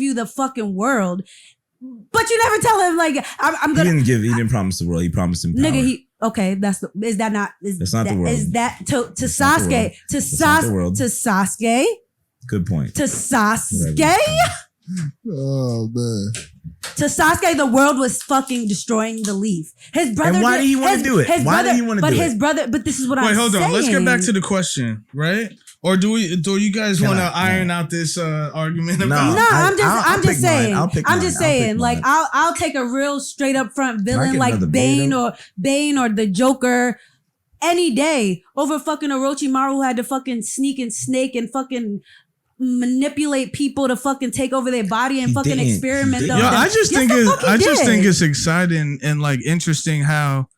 you the fucking world. But you never tell him like I'm gonna. He didn't promise the world. He promised him power. Nigga, okay. That's not the world. Is that to Sasuke? To Sasuke? Good point. To Sasuke? Oh man. To Sasuke, the world was fucking destroying the leaf. His brother. And why did he want to do it? Why did he want to do it? But his brother. But this is what I'm saying. Wait, hold on. Let's get back to the question, right? Or do you guys want to iron out this argument? No, I'm just saying. Like I'll take a real straight up front villain like Bane or the Joker any day over fucking Orochimaru who had to fucking sneak and snake and fucking manipulate people to fucking take over their body and fucking experiment them. I just think it's exciting and like interesting how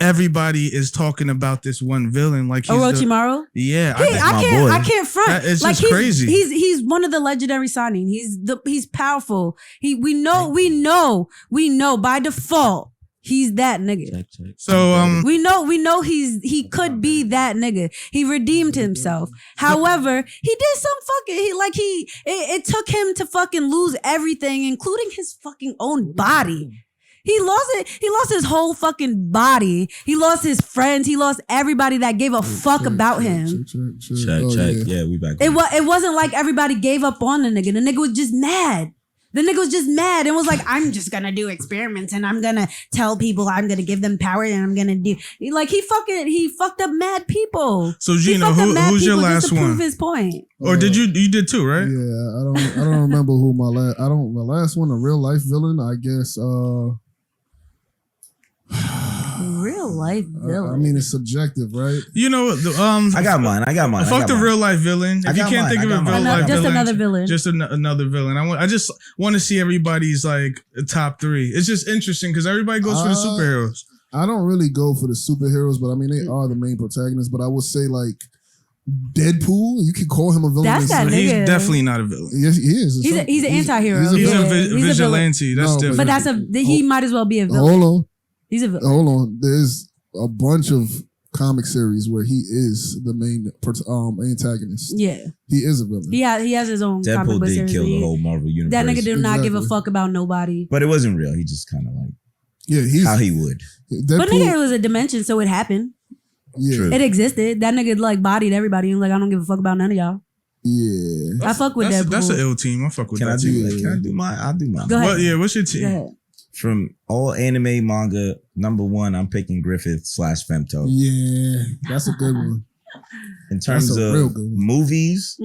everybody is talking about this one villain, likeOrochimaru. I can't front. It's like just crazy. He's one of the legendary Sannin. He's powerful. We know by default he's that nigga. Check. So we know he could be that nigga. He redeemed himself. However, he did some fucking it took him to fucking lose everything, including his fucking own body. He lost it. He lost his whole fucking body. He lost his friends. He lost everybody that gave a fuck about him. Check. Yeah, we back. It wasn't like everybody gave up on the nigga. The nigga was just mad. The nigga was just mad and was like, I'm just gonna do experiments and I'm gonna tell people I'm gonna give them power and I'm gonna do like he fucked up mad people. So Gino, who's your last one? Prove his point. Or did you did too, right? Yeah, I don't remember who my last one, a real life villain, I guess. Real life villain. I mean, it's subjective, right? You know, I got mine. Fuck the real life villain. If you can't think of a real life villain, another villain. Just another villain. I just want to see everybody's like top three. It's just interesting because everybody goes for the superheroes. I don't really go for the superheroes, but I mean they are the main protagonists. But I would say like Deadpool, you can call him a villain. That's that nigga. He's definitely not a villain. Yes, he is. He's an anti-hero. He's a vigilante. That's different. But he might as well be a villain. Hold on. He's a villain. Hold on. There's a bunch of comic series where he is the main antagonist. Yeah. He is a villain. He has his own comic book Deadpool did series. kill the whole Marvel universe. That nigga did not give a fuck about nobody. But it wasn't real. He just kind of like how he would. Deadpool, but nigga, it was a dimension, so it happened. Yeah. True. It existed. That nigga like bodied everybody. He was like, I don't give a fuck about none of y'all. Yeah. I fuck with Deadpool. That's an ill team. I fuck with that team. Can I do mine? I'll do mine. Go ahead. What's your team? Go ahead. From all anime manga, number one, I'm picking Griffith/Femto. Yeah, that's a good one. In terms of movies,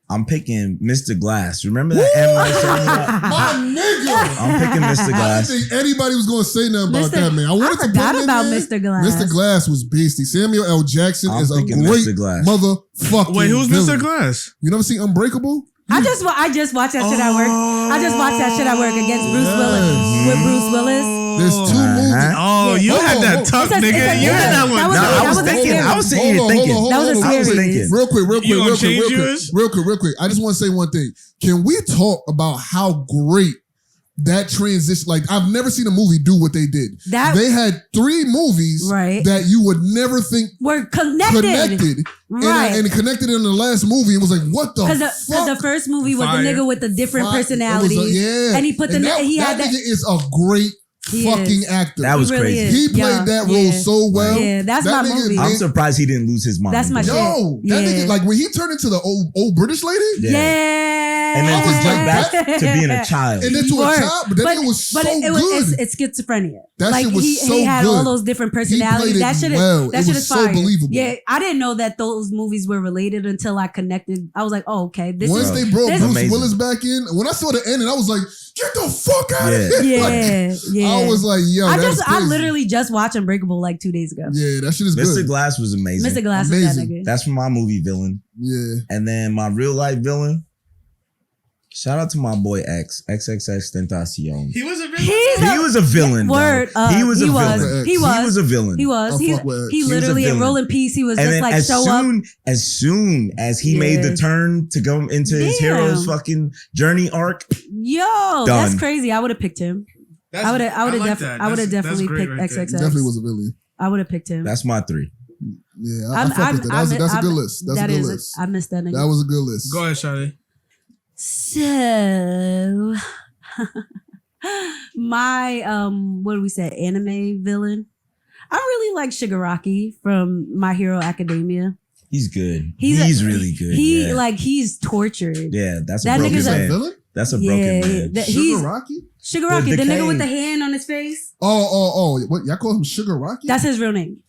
I'm picking Mr. Glass. Remember that M. Night Shyamalan? My nigga! I'm picking Mr. Glass. I didn't think anybody was going to say nothing about that, man. I forgot about Mr. Glass. Mr. Glass was beastie. Samuel L. Jackson is a great motherfucking Wait, who's villain. Mr. Glass? You never seen Unbreakable? I just watched that shit at work. I just watched that shit at work against Bruce Willis. With Bruce Willis. There's two movies. Oh, you had that tough, nigga. You had that one. I was sitting here thinking. That was a series. Real quick. I just want to say one thing. Can we talk about how great that transition, like I've never seen a movie do what they did. They had 3 movies that you would never think were connected. Right. And connected in the last movie. It was like, what the fuck? Because the first movie was the nigga with the different personalities. And he put that nigga is a great fucking actor. That was really crazy. He played that role so well. Yeah, that's my movie. I'm surprised he didn't lose his mind. That's my shit. Yo, that nigga, like when he turned into the old British lady. Yeah. And then just went back to being a child. And then to a child, but that nigga was so good. It's schizophrenia. That shit was so good. He had all those different personalities. That shit is fire. So believable. Yeah, I didn't know that those movies were related until I connected. I was like, oh, okay. Once they brought Bruce Willis back in, when I saw the ending, I was like, get the fuck out of here. Yeah. I was like, yo, I literally just watched Unbreakable like 2 days ago. Yeah, that shit is good. Mr. Glass was amazing. Mr. Glass is that nigga. That's from my movie villain. Yeah. And then my real life villain. Shout out to my boy X, XXX Tentacion. He was a villain. He was a villain. Word. He was a villain. He was a villain. He was. He literally in Roll in Peace. He was and just like show up. As soon as he made the turn to go into his hero's fucking journey arc. Yo, that's crazy. I would have picked him. I would have definitely picked XXX. Definitely was a villain. I would have picked him. That's my 3. Yeah, I fuck with that. That's a good list. That's a good list. I missed that nigga. That was a good list. Go ahead, Shadi. So My what do we say? Anime villain. I really like Shigaraki from My Hero Academia. He's good. He's really good. He's tortured. Yeah, that's a broken man. Villain? That's a broken man. Shigaraki, the nigga with the hand on his face. Oh. What, y'all call him Shigaraki? That's his real name.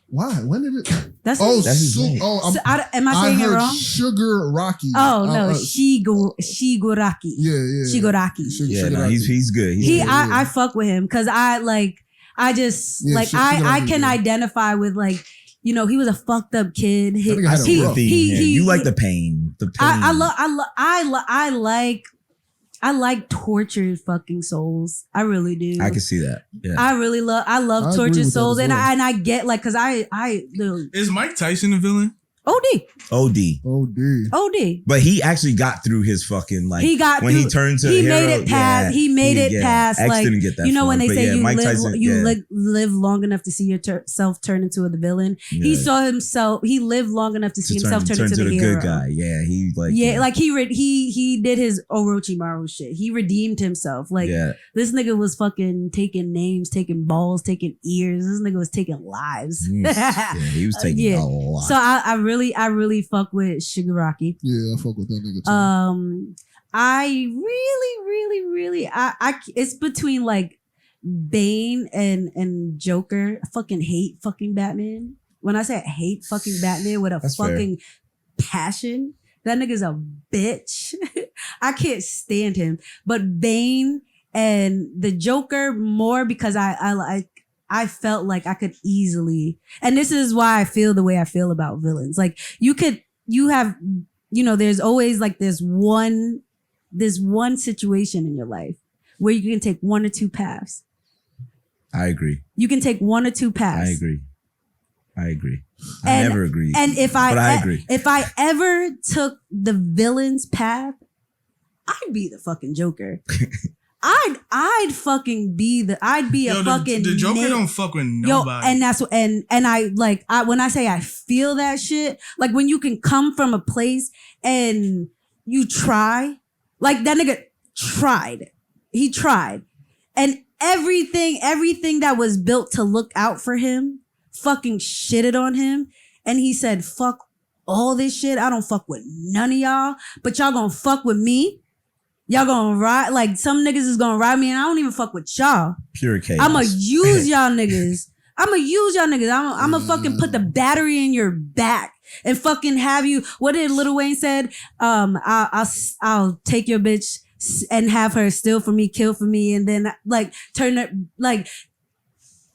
Why? When did it? That's his name. Am I saying it wrong? Shigaraki. Oh no, Shiguraki. Yeah. Shiguraki. No, he's good. I fuck with him because I can identify with like. You know, he was a fucked up kid. You like the pain. The pain. I like tortured fucking souls. I really do. I can see that. Yeah. I love tortured souls, and I get like because I is Mike Tyson a villain? OD. But he actually got through his fucking like. He got when through, he turned to. He made it past. Yeah, he made it past. X like didn't get that. You know when they say you Tyson, live long enough to see yourself turn into the villain. Yeah. He saw himself. He lived long enough to see himself turn into the hero. Good guy. Yeah, he like. Yeah, like he did his Orochimaru shit. He redeemed himself. Like this nigga was fucking taking names, taking balls, taking ears. This nigga was taking lives. He was taking a lot. So I really fuck with Shigaraki. Yeah, I fuck with that nigga too. I really, it's between like Bane and Joker. I fucking hate fucking Batman. When I say I hate fucking Batman with a fucking passion, that nigga's a bitch. I can't stand him. But Bane and the Joker more because I felt like I could easily, and this is why I feel the way I feel about villains. Like there's always like this one situation in your life where you can take one or two paths. I agree. You can take one or two paths. I agree. I never agree. And I agree. If I ever took the villain's path, I'd be the fucking Joker. I'd fucking be the Joker don't fuck with nobody. And that's and when I say I feel that shit, like when you can come from a place and you try, like that nigga tried. He tried. And everything that was built to look out for him fucking shitted on him. And he said, fuck all this shit. I don't fuck with none of y'all, but y'all gonna fuck with me. Y'all gonna ride, like some niggas is gonna ride me and I don't even fuck with y'all. Pure chaos. I'ma use y'all niggas. I'ma fucking put the battery in your back and fucking have you, what did Lil Wayne said? I'll take your bitch and have her steal for me, kill for me, and then like turn it, like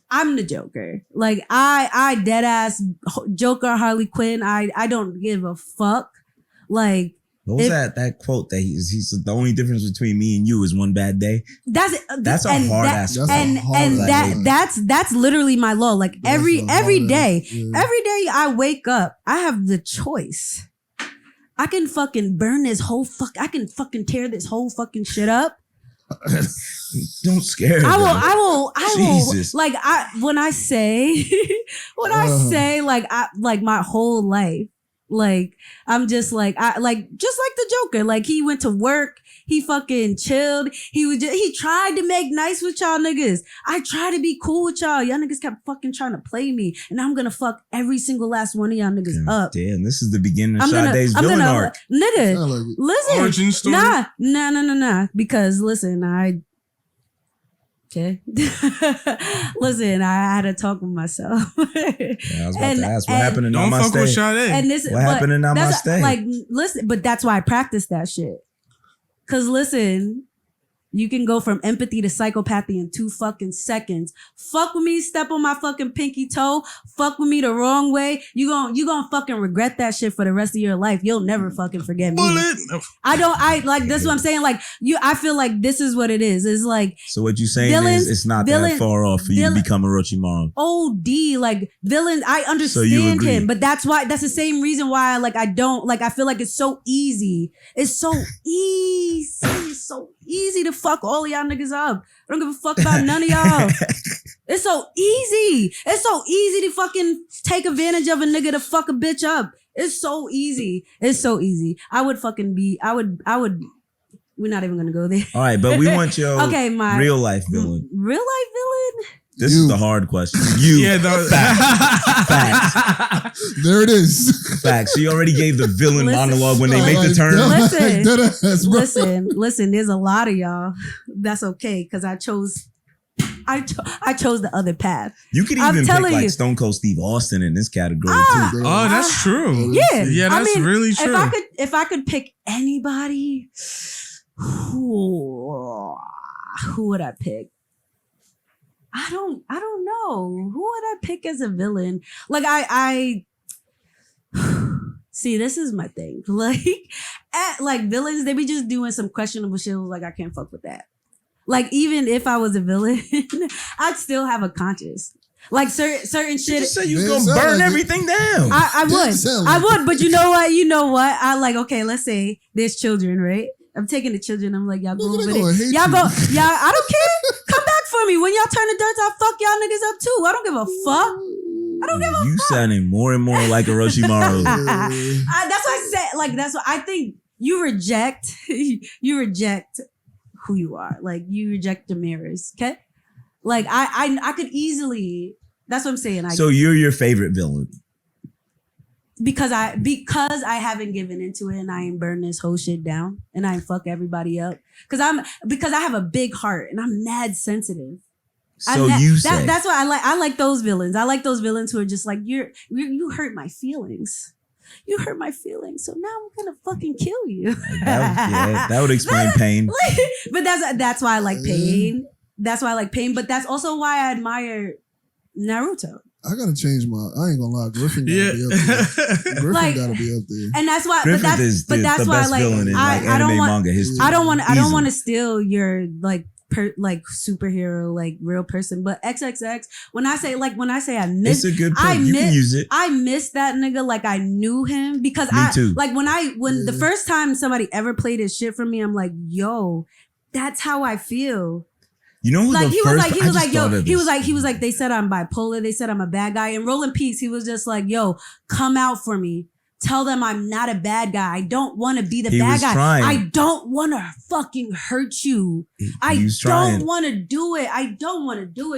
I'm the Joker. Like I dead ass Joker Harley Quinn. I don't give a fuck. Like, what was that quote that he's the only difference between me and you is one bad day? That's a hard ass. That's literally my law. Like every day I wake up, I have the choice. I can fucking burn this whole I can fucking tear this whole fucking shit up. Don't scare me. I will. Jesus. Like when I say like my whole life. Like I'm just like just like the Joker. Like he went to work, he fucking chilled. He tried to make nice with y'all niggas. I tried to be cool with y'all. Y'all niggas kept fucking trying to play me, and I'm gonna fuck every single last one of y'all niggas up. Damn, this is the beginning of Sade's villain arc. Nigga, listen, origin story. Nah. Because listen, okay. Listen, I had to talk with myself. I was about to ask what happened in Don't Namaste. fuck with Sade. What happened in Namaste? Like, listen, but that's why I practice that shit. Cause listen, you can go from empathy to psychopathy in 2 fucking seconds. Fuck with me, step on my fucking pinky toe. Fuck with me the wrong way. You gonna fucking regret that shit for the rest of your life. You'll never fucking forget me. I like this is what I'm saying. Like I feel like this is what it is. It's like, so what you saying is it's not that far off for you to become Orochimaru. OD, like villain, I understand him, but that's the same reason why I don't I feel like it's so easy. It's so easy. It's so easy to fuck all of y'all niggas up. I don't give a fuck about none of y'all. It's so easy. It's so easy to fucking take advantage of a nigga to fuck a bitch up. It's so easy. It's so easy. I would We're not even gonna go there. All right, but we want your my real life villain. Real life villain? This is the hard question. You. Yeah, facts. There it is. Facts. She already gave the villain monologue when they make the turn. Listen. There's a lot of y'all. That's okay because I chose the other path. You could even pick like Stone Cold Steve Austin in this category too. Oh, that's true. Yeah, that's really true. If I could pick anybody, who would I pick? I don't know. Who would I pick as a villain? Like I see, this is my thing. Like villains, they be just doing some questionable shit. Like I can't fuck with that. Like even if I was a villain, I'd still have a conscience. Like certain shit. You say you gonna burn everything down. I would. But you know what? I like. Okay, let's say there's children, right? I'm taking the children. I'm like, y'all go over there. Y'all go. I don't care. Come back for me. When y'all turn the dirt, I'll fuck y'all niggas up too. I don't give a fuck. You sounding more and more like Orochimaru. That's what I said. Like that's what I think. You reject who you are. Like you reject the mirrors. Okay. Like I could easily. That's what I'm saying. So you're your favorite villain. Because I haven't given into it and I ain't burn this whole shit down and I ain't fuck everybody up. Because I have a big heart and I'm mad sensitive. That's why I like those villains. I like those villains who are just like you hurt my feelings. You hurt my feelings, so now I'm gonna fucking kill you. That would explain pain. But that's why I like pain. That's why I like pain. But that's also why I admire Naruto. I gotta change I ain't gonna lie, Griffin gotta be up there. Griffin gotta be up there. And that's why Griffin is the best villain in anime manga history. I don't want to steal your superhero, like real person. But XXX, when I say I miss, it's a good point. You can use it. I miss that nigga like I knew him because Me too. Like when the first time somebody ever played his shit for me, I'm like, yo, that's how I feel. You know who like he was like they said I'm bipolar, they said I'm a bad guy. And Roland Peace, he was just like, yo, come out for me. Tell them I'm not a bad guy. I don't want to be the bad guy. I don't want to fucking hurt you. I don't want to do it.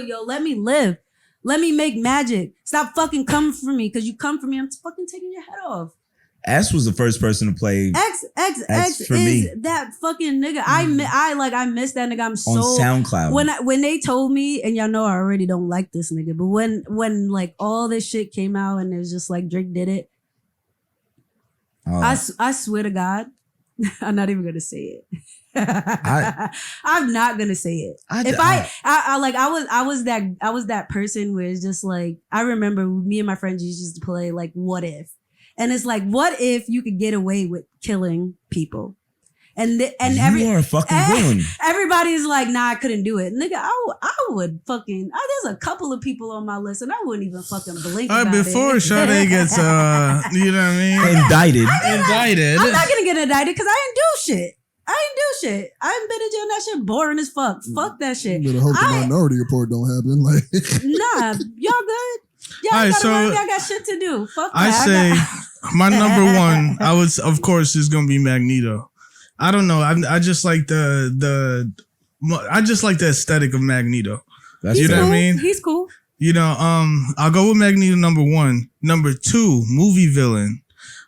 Yo. Let me live. Let me make magic. Stop fucking coming for me because you come for me, I'm fucking taking your head off. Ash was the first person to play X for is me. That fucking nigga. I miss that nigga. I'm so on SoundCloud. When they told me, and y'all know I already don't like this nigga, but when like all this shit came out and it was just like Drake did it, I swear to God, I'm not even gonna say it. I'm not gonna say it. I was that person where it's just like I remember me and my friends used to play like What If. And it's like, what if you could get away with killing people? And you are a fucking villain. Everybody's like, nah, I couldn't do it. Nigga, I would fucking, there's a couple of people on my list and I wouldn't even fucking blink about before Sade gets, you know what I mean? Indicted. I'm not going to get indicted because I didn't do shit. I ain't been in jail. That shit boring as fuck. Fuck that shit. You better hope the Minority Report don't happen. Like, nah, y'all good? Yeah, I got shit to do. Fuck that. I say my number one, of course, is gonna be Magneto. I don't know. I just like the aesthetic of Magneto. What I mean? He's cool. You know, I'll go with Magneto number one. Number two, movie villain.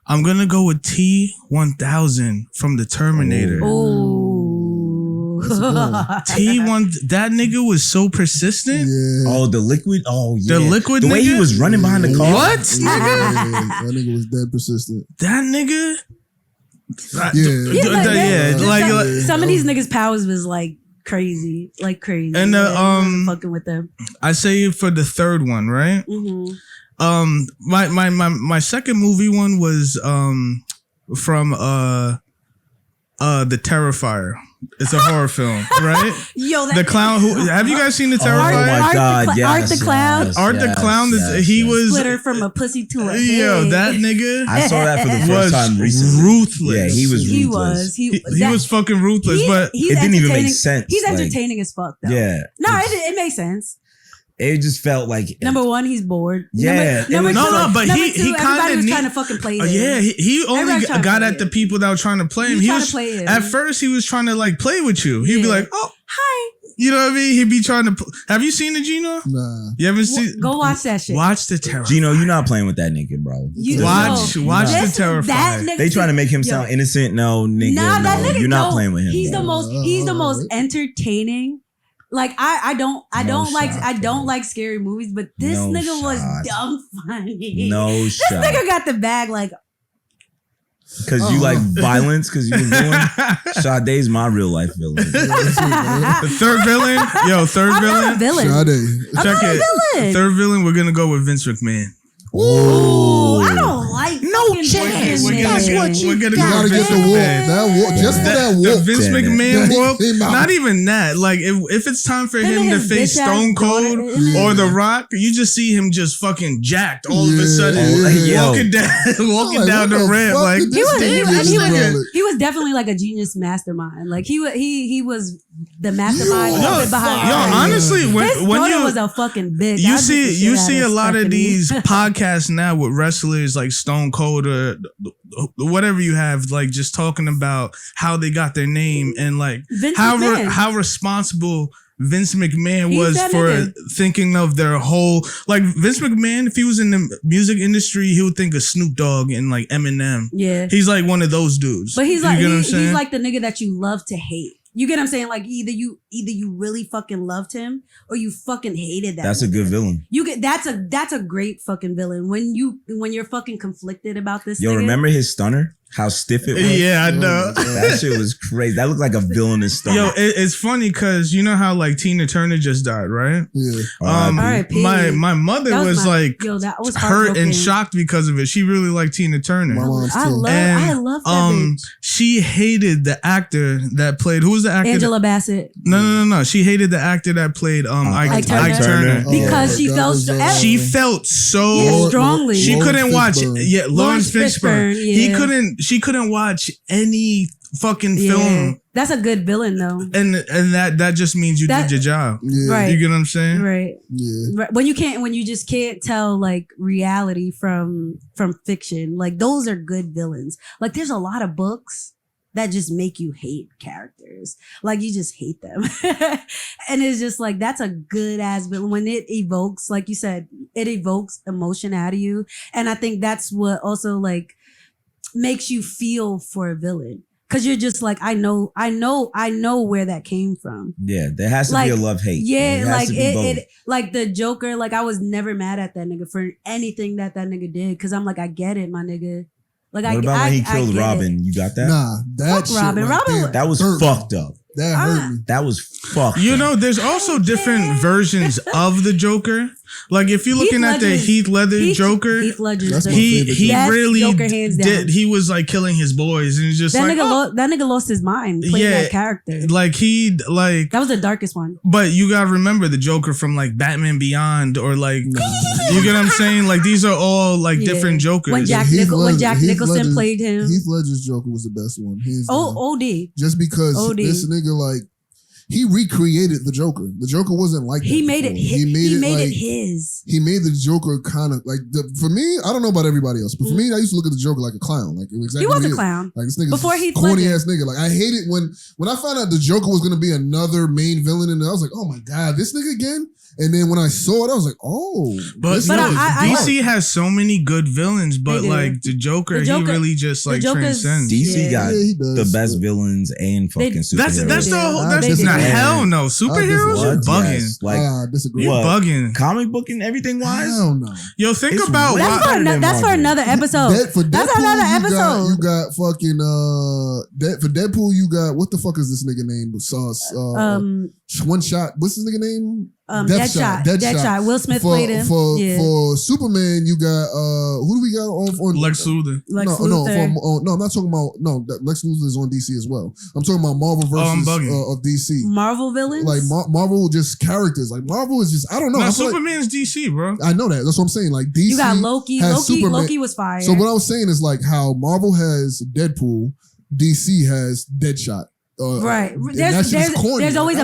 I'm gonna go with T-1000 from the Terminator. T1, that nigga was so persistent. Yeah. Oh, the liquid. Oh, yeah. The liquid. The way he was running behind the car. What? Nigga? That nigga was dead persistent. That nigga. Some of these niggas' powers was like crazy, And fucking with them. I say for the third one, right? Mm-hmm. My second movie one was from The Terrifier. It's a horror film, right? Yo, the clown who have you guys seen The Terrifier? Oh my God, Art the Clown. Art the Clown. He was split her from a pussy to a head. Yo, that nigga. I saw that for the first time recently. Ruthless. Yeah, he was ruthless. He was fucking ruthless, but it didn't even make sense. He's entertaining as fuck though. Yeah. No, it makes sense. It just felt like number one, he's bored. Yeah, number two, but he kind of trying to fucking play him. Yeah, he only got at the people that were trying to play him. He was at first he was trying to like play with you. He'd be like, "Oh, hi." You know what I mean? He'd be trying to. Have you seen the Gino? Nah. You haven't seen? Go watch that shit. Watch the Terror. Gino, you're not playing with that nigga, bro. Watch the Terrified. They trying to make him sound innocent. No, nigga, that nigga, you're not playing with him. He's the most entertaining. Like I don't like scary movies, but this nigga was dumb funny. This nigga got the bag like. Because you like violence, because you was doing Sade's my real life villain. The third villain? Yo, third I'm villain? Not a villain. Sade. Check it. Third villain, we're gonna go with Vince McMahon. Ooh, I don't like no chance. That's what you gotta get the wolf. That wolf, just for that wolf. The Vince McMahon wolf. Not even that. Like if it's time for him to face Stone Cold or The Rock, you just see him just fucking jacked all of a sudden, walking down the ramp. Like he was definitely like a genius mastermind. Like he was the mastermind behind. Yo, honestly, when you was a fucking bitch. You see a lot of these podcasts now with wrestlers like Stone Cold or whatever you have, like just talking about how they got their name and like how responsible Vince McMahon was for thinking of their whole, like Vince McMahon, if he was in the music industry, he would think of Snoop Dogg and like Eminem. Yeah. He's like one of those dudes. But he's like, he's like the nigga that you love to hate. You get what I'm saying? Like either you really fucking loved him or you fucking hated that. That's a good villain. That's a great fucking villain. When you're fucking conflicted about this. Yo, remember his stunner? How stiff it was? Yeah, I know. That shit was crazy. That looked like a villainous stunner. Yo, it's funny because you know how like Tina Turner just died, right? Yeah. My mother was hurt and shocked because of it. She really liked Tina Turner. My mom's too. I love that bitch. She hated the actor that played. Who was the actor? Angela Bassett. No. She hated the actor that played Ike Turner. Because she felt so strongly. She couldn't watch. Yeah, Lawrence Fishburne. Yeah. She couldn't watch any fucking film. That's a good villain though. And that just means you did your job. Yeah. Right. You get what I'm saying? Right. Yeah. When you just can't tell like reality from fiction. Like those are good villains. Like there's a lot of books that just make you hate characters. Like you just hate them. And it's just like, that's a good ass villain. When it evokes, like you said, it evokes emotion out of you. And I think that's what also like makes you feel for a villain. Cause you're just like, I know where that came from. Yeah, there has to be a love-hate. Yeah, it like the Joker, like I was never mad at that nigga for anything that nigga did. Cause I'm like, I get it, my nigga. Like what about when he killed Robin? You got that? Nah, that shit Robin. Robin, that was fucked up. That hurt me. That was fucked up. You know, there's also different versions of the Joker. Like if you're looking at the Heath Ledger Joker, Heath Ledger's he really did. He was like killing his boys, and it's just that like nigga lost his mind playing that character. Like that was the darkest one. But you gotta remember the Joker from like Batman Beyond, or like you get what I'm saying. Like these are all like different Jokers. When Jack Nicholson played him, Heath Ledger's Joker was the best one. OD. Just because this nigga like. He recreated the Joker. The Joker wasn't like that. He made it his. He made the Joker kind of like for me. I don't know about everybody else, but for me, I used to look at the Joker like a clown. Like it was exactly he was a clown. Like this nigga's before he corny ass nigga. Like I hate it when I found out the Joker was gonna be another main villain, and I was like, oh my god, this nigga again. And then when I saw it, I was like, oh. But DC has so many good villains, but like the Joker, he really just like transcends. DC got the best villains and fucking superheroes. That's the whole. That's not hell no. Superheroes are bugging. Yes. Like I disagree. You're bugging. Comic book and everything wise. Hell no. Yo, think about that's for another episode. That's another episode. You got fucking for Deadpool. You got what the fuck is this nigga name? One Shot. What's his nigga name? Deadshot. Will Smith played him. For Superman, you got who do we got on Lex Luthor? No, I'm not talking about Lex Luthor is on DC as well. I'm talking about Marvel versus of DC. Marvel villains? Like Marvel just characters. Like Marvel is just I don't know. No, Superman's DC, bro. I know that. That's what I'm saying. Like DC. You got Loki. Loki was fire. So what I was saying is like how Marvel has Deadpool, DC has Deadshot. right. There's always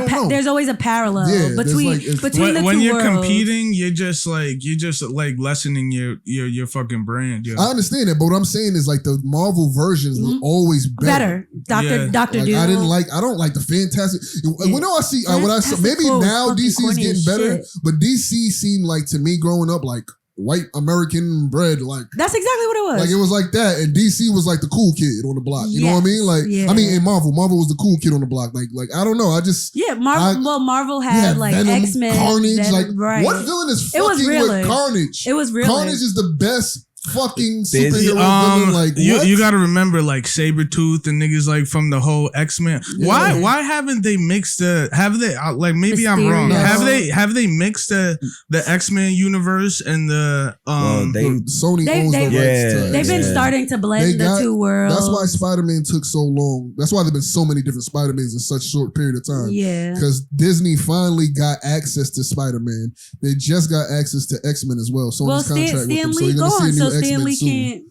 a parallel between the two worlds. When you're competing, you're just like lessening your fucking brand. I understand that, but what I'm saying is like the Marvel versions were always better. Doctor Doom. I don't like the Fantastic. When I see maybe now DC is getting better, but DC seemed like to me growing up like white American bread, like that's exactly what it was. Like it was like that, and DC was like the cool kid on the block. You know what I mean? Like I mean, in Marvel was the cool kid on the block. Like I don't know. Marvel had like Venom, X-Men, Carnage. What villain is fucking with Carnage? It was real. Carnage is the best fucking superhero villain. Like you got to remember like Sabretooth and niggas like from the whole X-Men. Yeah. Why haven't they mixed like maybe Mysterio. I'm wrong. Have they mixed the X-Men universe and the Sony owns the rights to they've been starting to blend the two worlds. That's why Spider-Man took so long. That's why there've been so many different Spider-Mans in such a short period of time. Yeah. Because Disney finally got access to Spider-Man. They just got access to X-Men as well. Sony's contract with them. So you're gonna see a new Stan Lee can't,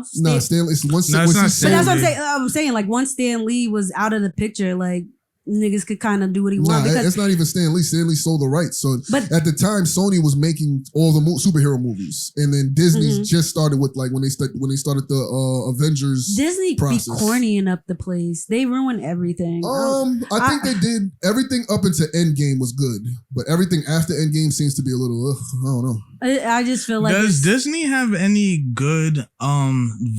Stan Lee. But that's what I'm saying. Like once Stan Lee was out of the picture, like niggas could kind of do what he wanted. Because it's not even Stan Lee. Stan Lee sold the rights. So at the time, Sony was making all the superhero movies, and then Disney just started with like when they started the Avengers. Disney process. Be cornying up the place. They ruined everything. I think they did everything up into Endgame was good, but everything after Endgame seems to be a little. I don't know. I just feel like does Disney have any good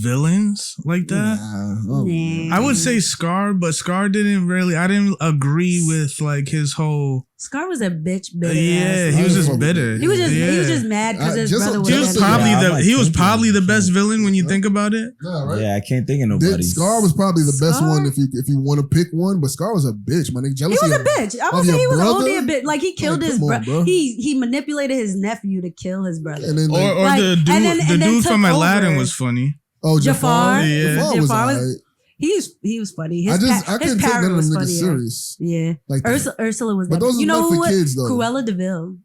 villains like that? Nah. I would say Scar, but Scar didn't really. I didn't agree with like his whole. Scar was a bitch. Bitter he was just bitter. He was just mad because his brother was. He was probably the best villain when you think about it. Right? Yeah, I can't think of nobody. Scar was probably the best one if you want to pick one, but Scar was a bitch. My nigga, jealousy. He was a bitch. I would say he was only a bitch. Like he killed his brother. He manipulated his nephew to kill his brother. And then, the dude from Aladdin was funny. Oh, Jafar. Jafar was. He was funny. I couldn't take none of them niggas serious. Yeah, like Ursula was. But those are not for kids though. Cruella DeVille.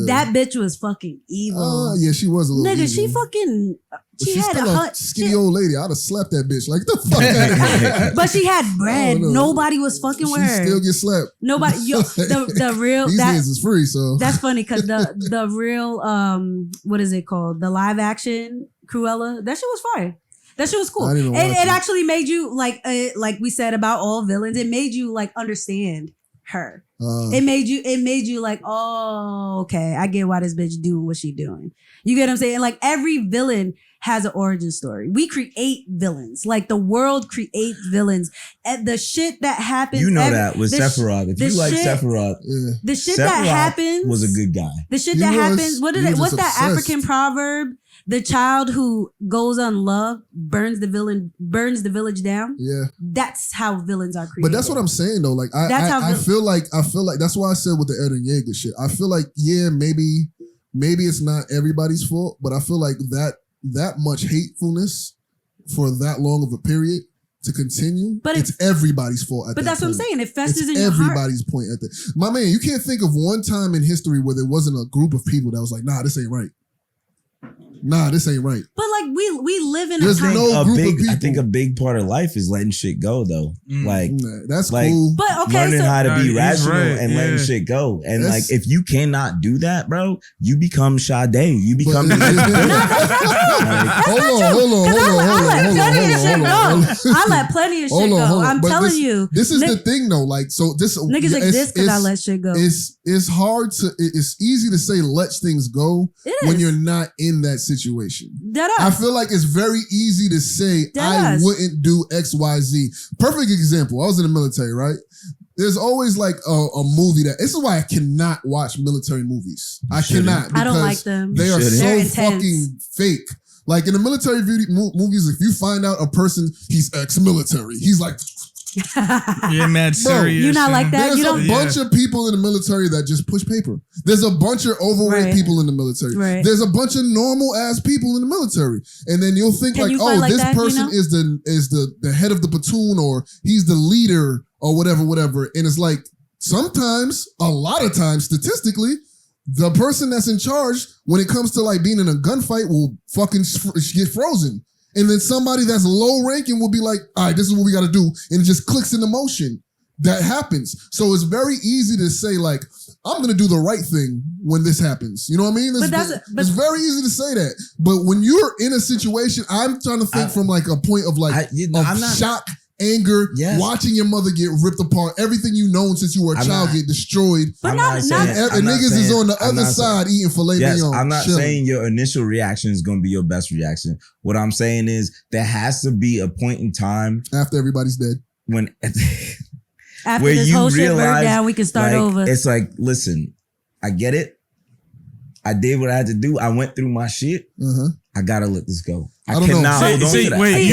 That bitch was fucking evil. Oh yeah, she was a little nigga. Evil. She fucking. She had a skinny old lady. I'd have slapped that bitch like the fuck out of here. But she had bread. Nobody was fucking with her. She still get slapped. Nobody. The real these days is free. So that's funny because the real what is it called? The live action Cruella. That shit was fire. That shit was cool. It actually made you like we said about all villains. It made you like understand her. It made you like, oh, okay, I get why this bitch doing what she doing. You get what I'm saying? Like every villain has an origin story. We create villains. Like the world creates villains. And the shit that happens. You know that with Sephiroth. If you like Sephiroth, the shit that happens was a good guy. The shit that happens. What's that African proverb? The child who goes unloved burns the village down. Yeah, that's how villains are created. But that's what I'm saying though. Like I feel like that's why I said with the Eren Yeager shit. I feel like maybe it's not everybody's fault, but I feel like that much hatefulness for that long of a period to continue, but it's everybody's fault. But that's point. what I'm saying. It festers in your heart. Everybody's point at that. My man, you can't think of one time in history where there wasn't a group of people that was like, nah, this ain't right. Nah, this ain't right. But like we live in a time. I think a big part of life is letting shit go though. Like that's like cool. But okay, learning how to be rational and letting shit go. And like if you cannot do that, bro, you become Sade. You become hold on. I let plenty of shit go. I'm telling you. This is the thing though. Like so this niggas exist because I let shit go. It's hard to it's easy to say let things go when you're not in that situation. I feel like it's very easy to say I wouldn't do XYZ. Perfect example. I was in the military, right? There's always like a movie this is why I cannot watch military movies. I cannot. I don't like them. They are so fucking fake. Like in the military movies, if you find out a person, he's ex-military, he's like... You're mad serious. You're not like that. There's a bunch of people in the military that just push paper. There's a bunch of overweight people in the military. Right. There's a bunch of normal ass people in the military, and then you'll think this person is the head of the platoon or he's the leader or whatever. And it's like sometimes, a lot of times, statistically, the person that's in charge when it comes to like being in a gunfight will fucking get frozen. And then somebody that's low ranking will be like, all right, this is what we got to do. And it just clicks into motion. That happens. So it's very easy to say, like, I'm going to do the right thing when this happens. You know what I mean? It's very easy to say that. But when you're in a situation, I'm trying to think from like a point of like shock, anger, watching your mother get ripped apart, everything you known since you were a child get destroyed. But niggas is on the other side eating filet mignon. I'm not saying your initial reaction is going to be your best reaction. What I'm saying is there has to be a point in time after everybody's dead. When after where this whole shit went down, we can start over. It's like, listen, I get it. I did what I had to do. I went through my shit. I gotta let this go. I cannot hold on to that. Wait,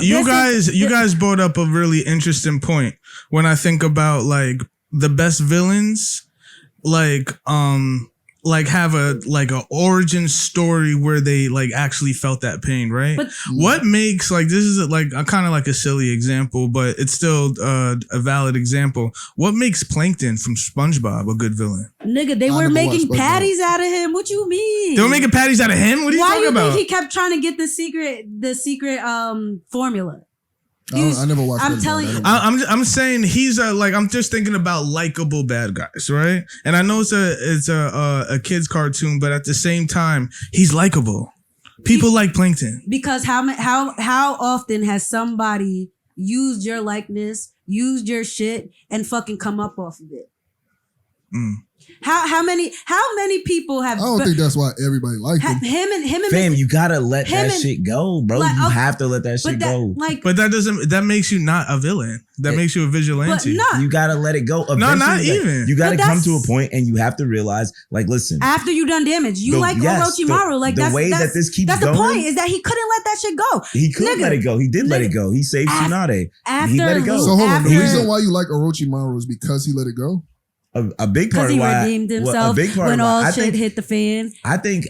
you guys brought up a really interesting point. When I think about like the best villains, like have a origin story where they like actually felt that pain, right? But what makes like this is like a kind of like a silly example, but it's still a valid example. What makes Plankton from SpongeBob a good villain? Nigga, they were making patties out of him. What you mean? They were making patties out of him? What are you talking about? Why do you think he kept trying to get the secret formula? I never watched. I'm telling you. I'm saying he's I'm just thinking about likable bad guys, right? And I know it's a kid's cartoon, but at the same time, he's likable. People like Plankton. Because how often has somebody used your likeness, used your shit, and fucking come up off of it? How many people have? I don't think that's why everybody liked him. Him and fam, you gotta let that shit go, bro. You have to let that shit go. But that makes you not a villain. That makes you a vigilante. You gotta let it go. No, not even. You gotta come to a point and you have to realize, like, listen. After you done damage, you Orochimaru. Like the way that this keeps going. That's the point. Is that he couldn't let that shit go. He could let it go. He did let it go. He saved Tsunade. He let it go. So hold on. The reason why you like Orochimaru is because he let it go. A big part of why he redeemed himself when all shit hit the fan. I think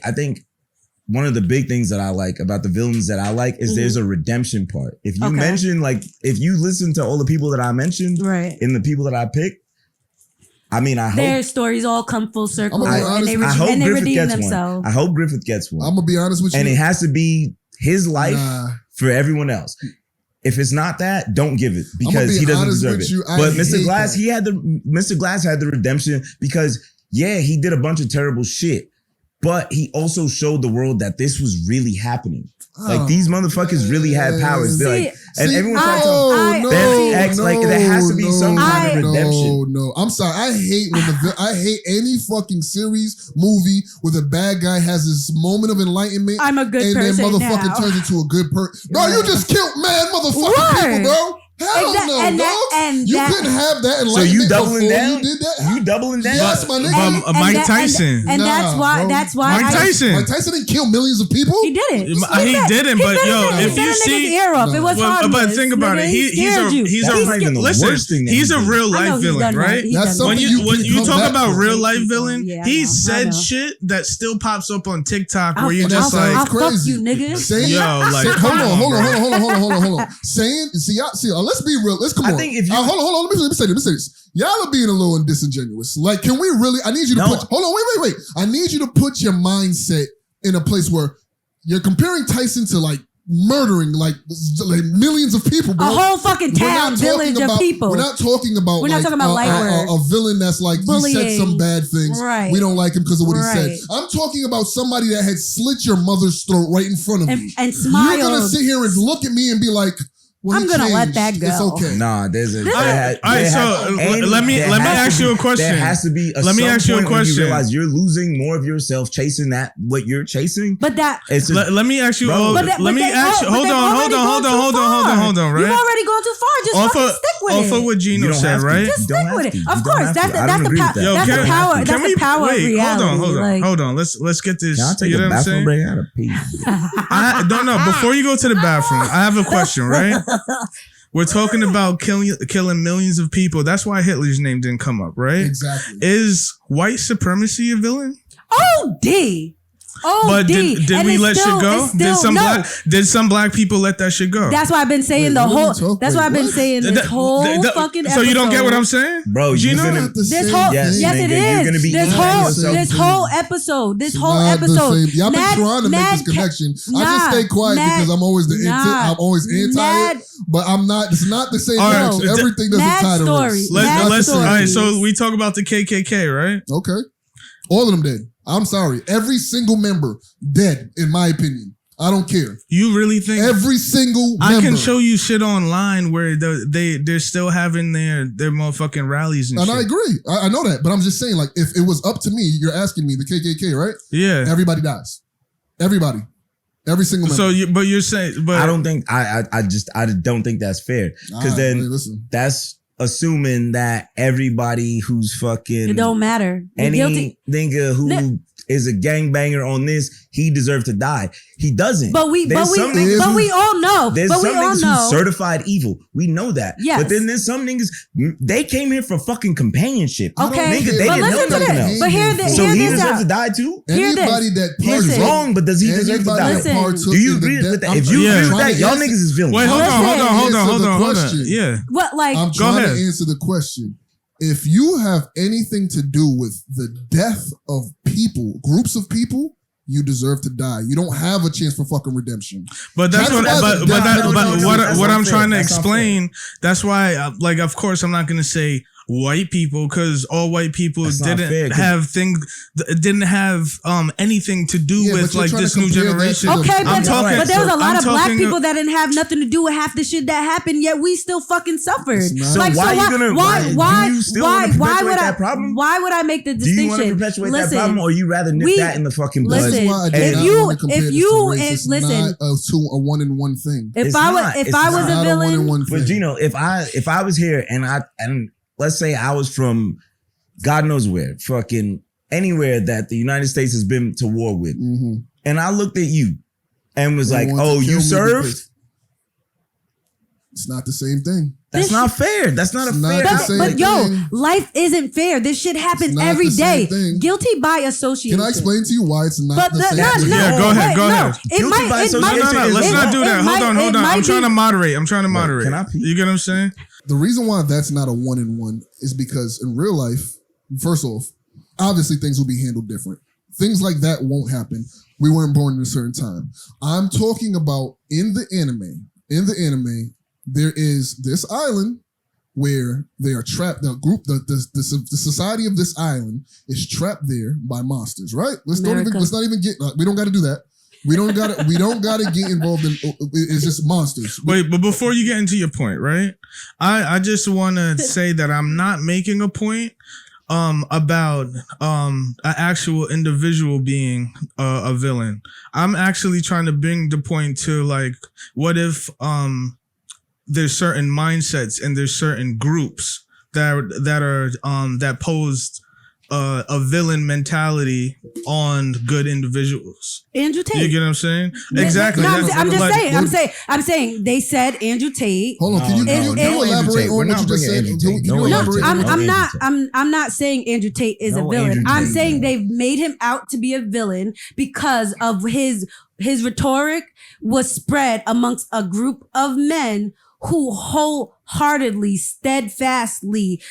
one of the big things that I like about the villains that I like is there's a redemption part. If you mention, like, if you listen to all the people that I mentioned, right, and the people that I picked, I mean, I hope their stories all come full circle and they redeem themselves. I hope Griffith gets one. I'm gonna be honest with you, and it has to be his life for everyone else. If it's not that, don't give it because he doesn't deserve it. But Mr. Glass, Mr. Glass had the redemption because he did a bunch of terrible shit, but he also showed the world that this was really happening. Like these motherfuckers really had powers. Everyone tries to there has to be some kind of redemption. No, I'm sorry. I hate any fucking series, movie where the bad guy has this moment of enlightenment. I'm a good person. And then motherfucking turns into a good person. Bro, you just killed mad motherfucking people, bro. Hell no, dog. You couldn't have that enlightenment. So you doubling down? You did that? You doubling down? Yes, my nigga. Mike Tyson. And that's why. Mike Tyson. Mike Tyson didn't kill millions of people. He didn't. He didn't. But if you see, it was harmless. But think about it. He's a real life villain, right? When you talk about real life villain, he said shit that still pops up on TikTok where you're just like, I'll fuck you, nigga. Hold on. Saying, let's be real. Let's come on. Hold on. Let me say this. Y'all are being a little disingenuous. Like, can we really? I need you to put. Hold on. Wait. I need you to put your mindset in a place where you're comparing Tyson to like murdering like millions of people, bro. A whole fucking town, village of people. We're not talking about. We're not talking about a villain that's like bullying. He said some bad things. Right. We don't like him because of what he said. I'm talking about somebody that had slit your mother's throat right in front of me and smiled. You're gonna sit here and look at me and be like, I'm gonna let that go. It's okay. Nah, there's a. All right, so let me ask you a question. There has to be. Let me ask you a question. You realize you're losing more of yourself chasing what you're chasing. But that. Let me ask you. Hold on. Right. You've already gone too far. Just fucking stick with it. Off of what Gino said, right? Just stick with it. Of course, that's the power. That's the power of reality. Hold on. Let's get this. Can I take a bathroom break? I gotta pee. I don't know. Before you go to the bathroom, I have a question, right? We're talking about killing millions of people. That's why Hitler's name didn't come up, right? Exactly. Is white supremacy a villain? Oh, D. But did we let shit go? Did some black people let that shit go? That's why I've been saying That's why I've been saying this whole fucking episode. So you don't get what I'm saying, bro? Gino, yes, it is. This whole episode. Y'all been trying to make this connection. I just stay quiet because I'm always I'm always anti it, but I'm not. It's not the same. Everything doesn't tie to race. Let's. All right. So we talk about the KKK, right? Okay. All of them dead. I'm sorry. Every single member dead, in my opinion. I don't care. You really think every single member? I can show you shit online where they're still having their motherfucking rallies and shit. I agree. I know that, but I'm just saying, like, if it was up to me, you're asking me, the KKK, right? Yeah. Everybody dies. Everybody. Every single member. So, but you're saying, but I don't think I don't think that's fair because that's assuming that everybody who's fucking it don't matter. Any nigga who is a gangbanger on this, he deserves to die. He doesn't. But we all know. There's some niggas who's certified evil. We know that. Yes. But then there's some niggas, they came here for fucking companionship. Okay. Nigga, they didn't know nothing else. But so he deserves to die too? Anybody that he's wrong, but does he deserve to die? Do you agree with that? If you agree with that, y'all niggas is villains. Wait, hold on. Yeah. What, like? I'm trying to answer the question. If you have anything to do with the death of people, groups of people, you deserve to die. You don't have a chance for fucking redemption. But that's what I'm trying to explain. That's why, like, of course, I'm not going to say white people because all white people didn't have anything to do with like this new generation. Okay, but there was a lot of black people that didn't have nothing to do with half the shit that happened, yet we still fucking suffered. So why would I make the distinction? Do you want to perpetuate that problem, or you rather nip that in the fucking blood? Listen, it's not a one-in-one thing. If I was a villain, but Gino, if I was here and let's say I was from God knows where, fucking anywhere that the United States has been to war with, and I looked at you and was like, "Oh, you served." It's not the same thing. That's not fair. That's not a fair. But life isn't fair. This shit happens every day. Guilty by association. Can I explain to you why it's not the same thing? Yeah, go ahead. Guilty by association. Let's not do that. Hold on. I'm trying to moderate. Can I you get what I'm saying? The reason why that's not a one-in-one is because in real life, first off, obviously things will be handled different. Things like that won't happen. We weren't born in a certain time. I'm talking about in the anime, there is this island where they are trapped. The group, the society of this island is trapped there by monsters, right? Let's not even get, we don't got to do that. We don't gotta get involved in. It's just monsters. Wait, but before you get into your point, right? I just want to say that I'm not making a point about an actual individual being a villain. I'm actually trying to bring the point to like, what if there's certain mindsets and there's certain groups that posed a villain mentality on good individuals. Andrew Tate. You get what I'm saying? Exactly. No, I'm saying they said Andrew Tate. Hold on, can you elaborate on what you just said? I'm not saying Andrew Tate is a villain. I'm saying they've made him out to be a villain because of his rhetoric was spread amongst a group of men who wholeheartedly, steadfastly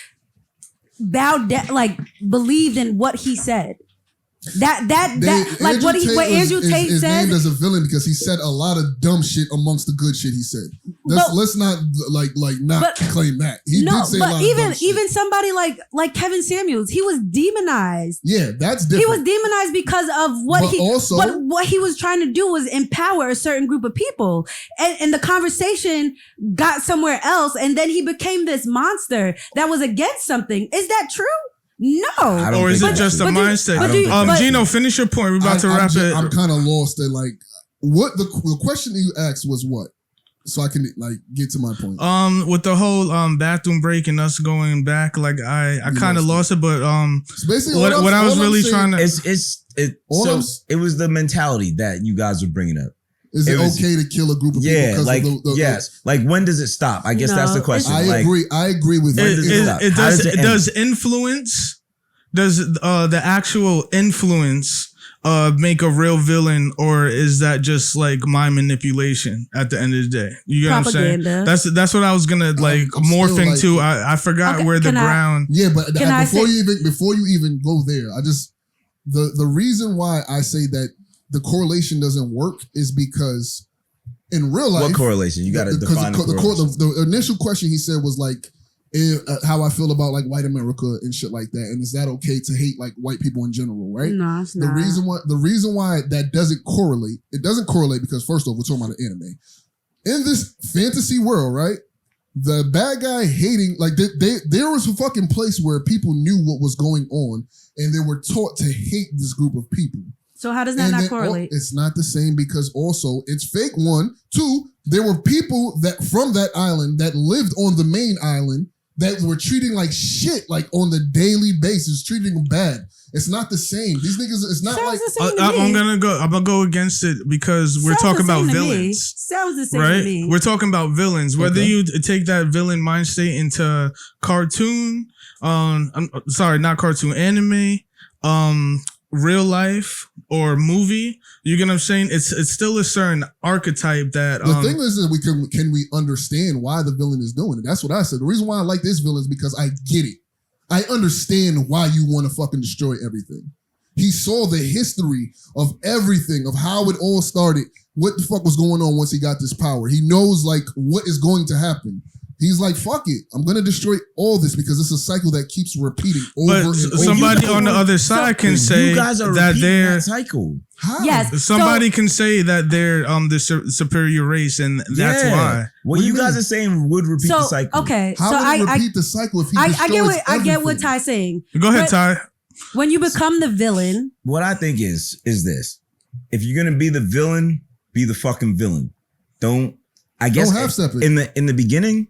bowed down, like believed in what he said. What Andrew Tate is said named as a villain because he said a lot of dumb shit amongst the good shit he said. Let's not claim that. He did say a lot of dumb shit. Even somebody like Kevin Samuels, he was demonized. Yeah, that's different. He was demonized because of what he was trying to do was empower a certain group of people, and the conversation got somewhere else, and then he became this monster that was against something. Is that true? No. Or is it just a mindset? Gino, finish your point. We're about to wrap it. I'm kind of lost at like what the question that you asked was what? So I can like get to my point. With the whole bathroom break and us going back, like I kind of lost it, but so basically what I was really trying to it was the mentality that you guys were bringing up. Is it okay to kill a group of people? Yes. Like when does it stop? I guess that's the question. I agree with you. Does influence? Does the actual influence make a real villain, or is that just like mind manipulation at the end of the day? You get Propaganda. what I'm saying? That's what I was gonna morph into. I forgot where the ground. Yeah, but before you even go there, the reason why I say that the correlation doesn't work is because in real life, what correlation? You got to define the initial question he said was like, how I feel about like white America and shit like that, and is that okay to hate like white people in general, right? No, it's not. The reason why that doesn't correlate, it doesn't correlate because first off, we're talking about an anime. In this fantasy world, right? The bad guy hating, like there was a fucking place where people knew what was going on, and they were taught to hate this group of people. So how does that not correlate? It's not the same because also it's fake. 1, 2. There were people that from that island that lived on the main island that were treating like shit, like on the daily basis, treating them bad. It's not the same. These niggas, it's not I'm gonna go against it because we're talking about villains. Sounds the same right? to me. We're talking about villains. Whether you take that villain mind state into cartoon, I'm sorry, not cartoon, anime, real life or movie, you get what I'm saying? It's still a certain archetype that the thing is that can we understand why the villain is doing it? That's what I said. The reason why I like this villain is because I get it. I understand why you want to fucking destroy everything. He saw the history of everything, of how it all started, what the fuck was going on once he got this power. He knows like what is going to happen. He's like, fuck it. I'm going to destroy all this because it's a cycle that keeps repeating over and over. Somebody on the other side can say you guys are that they're that cycle. How? Yes. Somebody can say that they're the superior race, and that's why. What you guys are saying would repeat the cycle. Okay. How would it repeat the cycle if he destroys I get what Ty's saying. Go ahead, Ty. When you become the villain, what I think is this: if you're gonna be the villain, be the fucking villain. Don't half step it. In the beginning.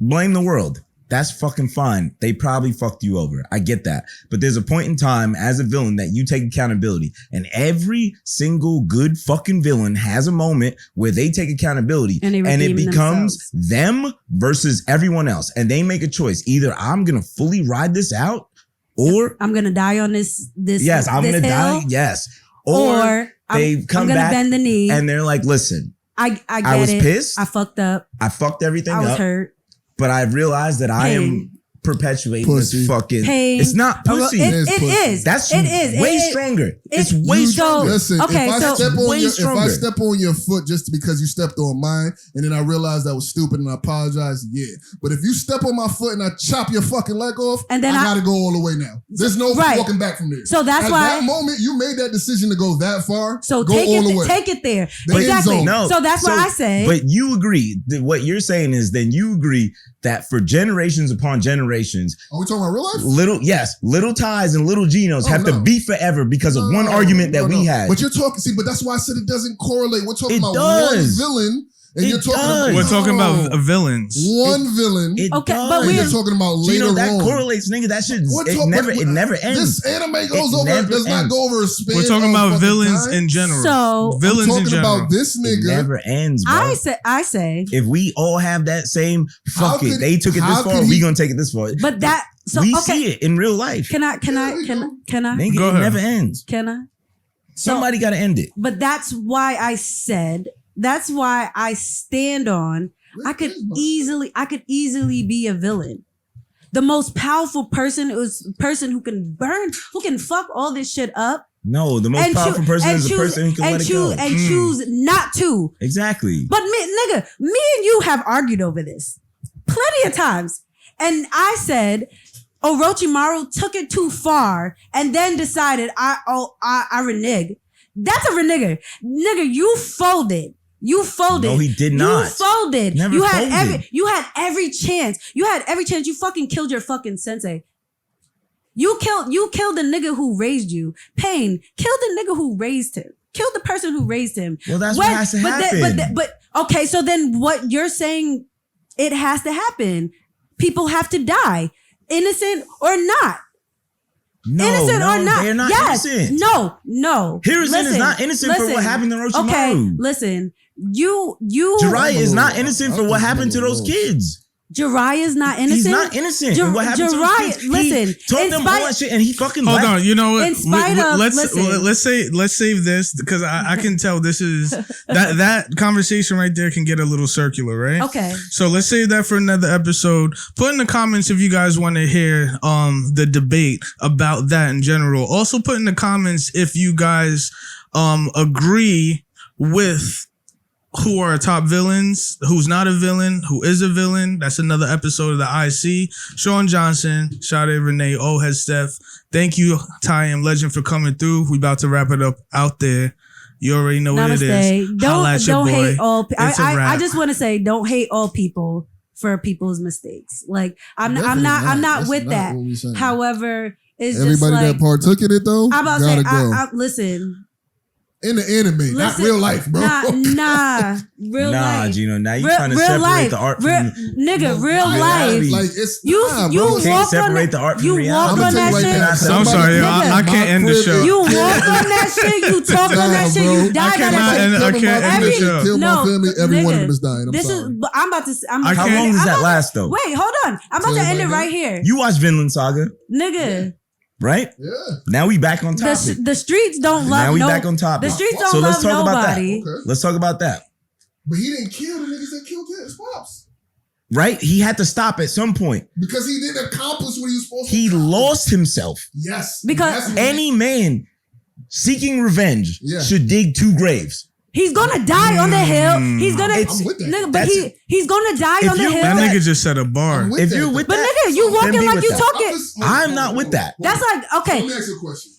Blame the world. That's fucking fine. They probably fucked you over. I get that. But there's a point in time as a villain that you take accountability. And every single good fucking villain has a moment where they take accountability. And it becomes them versus everyone else. And they make a choice. Either I'm going to fully ride this out or I'm going to die on this. Yes, I'm going to die. Yes. Or they come back. I'm going to bend the knee. And they're like, listen, I was pissed. I fucked up. I fucked everything up. I was hurt. But I realized that I am perpetuating this fucking pain. It's not pussy. It is. That's way stronger. It's way stronger. Listen, if I step on your foot just because you stepped on mine, and then I realized that was stupid and I apologize, yeah. But if you step on my foot and I chop your fucking leg off, and then I gotta go all the way now. There's no walking back from there. So that's why at that moment you made that decision to go that far. So go all the way. Take it there. Exactly. No, so that's why I say. But you agree that what you're saying is then you agree that for generations upon generations. Are we talking about real life? Little Ties and little Genos have to be forever because of one argument that we had. But you're talking, but that's why I said it doesn't correlate. We're talking about one villain. And we're talking about villains. One villain. But we're talking about later on. That correlates, nigga. That shit. It never ends. This anime does not go over a span. We're talking about villains in general. So villains I'm talking about this nigga. It never ends, bro. I say if we all have that same they took it this far, we gonna take it this far. But that see it in real life. Can I? Nigga, it never ends. Can I? Somebody gotta end it. But that's why I said. That's why I stand on. I could easily be a villain. The most powerful person is a person who can fuck all this shit up. No, the most powerful person is the person who can let it go. And choose not to. Exactly. But me and you have argued over this plenty of times. And I said, Orochimaru took it too far and then decided I renege. That's a renege. Nigga, you folded. No, he did not. You folded. Never you folded. had every chance. You fucking killed your fucking sensei. You killed the nigga who raised you. Pain killed the nigga who raised him. Killed the person who raised him. Well, that's what has to happen. But okay, so then what you're saying? It has to happen. People have to die, innocent or not. Innocent or not? They're not innocent. No. Hiruzen is not innocent for what happened to Orochimaru. Okay, listen. You Jiraiya is not innocent for what happened to those kids. Jariah's not innocent. He's not innocent. What happened Jariah, to him? Listen, He told them all that shit and he fucking Hold left. on, you know what? In spite of, let's save this because I can tell this is that conversation right there can get a little circular, right? Okay. So let's save that for another episode. Put in the comments if you guys want to hear the debate about that in general. Also put in the comments if you guys agree with who are top villains, who's not a villain, who is a villain. That's another episode of the IC. Sean Johnson, Sade Renee, Old Head Steph. Thank you, Ty and Legend, for coming through. We about to wrap it up out there. You already know what it is. Don't hate all. I just want to say, don't hate all people for people's mistakes. Like I'm not with that. However, it's everybody just like, that partook in it though. I'm about to say, listen. In the anime, not real life, bro. Real life. Gino, now you trying to separate the art from real life. Like it's you can't separate the art from reality. You walk on that shit. I'm sorry, I can't end the show. You walk on that shit. You talk on that shit. You die on that shit. I can't end the show. Kill my family. Every one of them is dying. I'm about to. How long does that last though? Wait, hold on. I'm about to end it right here. You watch Vinland Saga, nigga. Right? Yeah. Now we back on topic. The streets don't love. Now we back on topic. The streets don't love nobody. Okay. Let's talk about that. But he didn't kill the niggas that killed his pops. Right? He had to stop at some point because he didn't accomplish what he was supposed to. He lost himself. Yes. Because any man seeking revenge should dig 2 graves. He's gonna die on the hill. He's gonna, nigga, but he's gonna die on the hill. That nigga just set a bar. If you're with that, but nigga, you walking like you talking. I'm not with that. That's like okay. Let me ask you a question.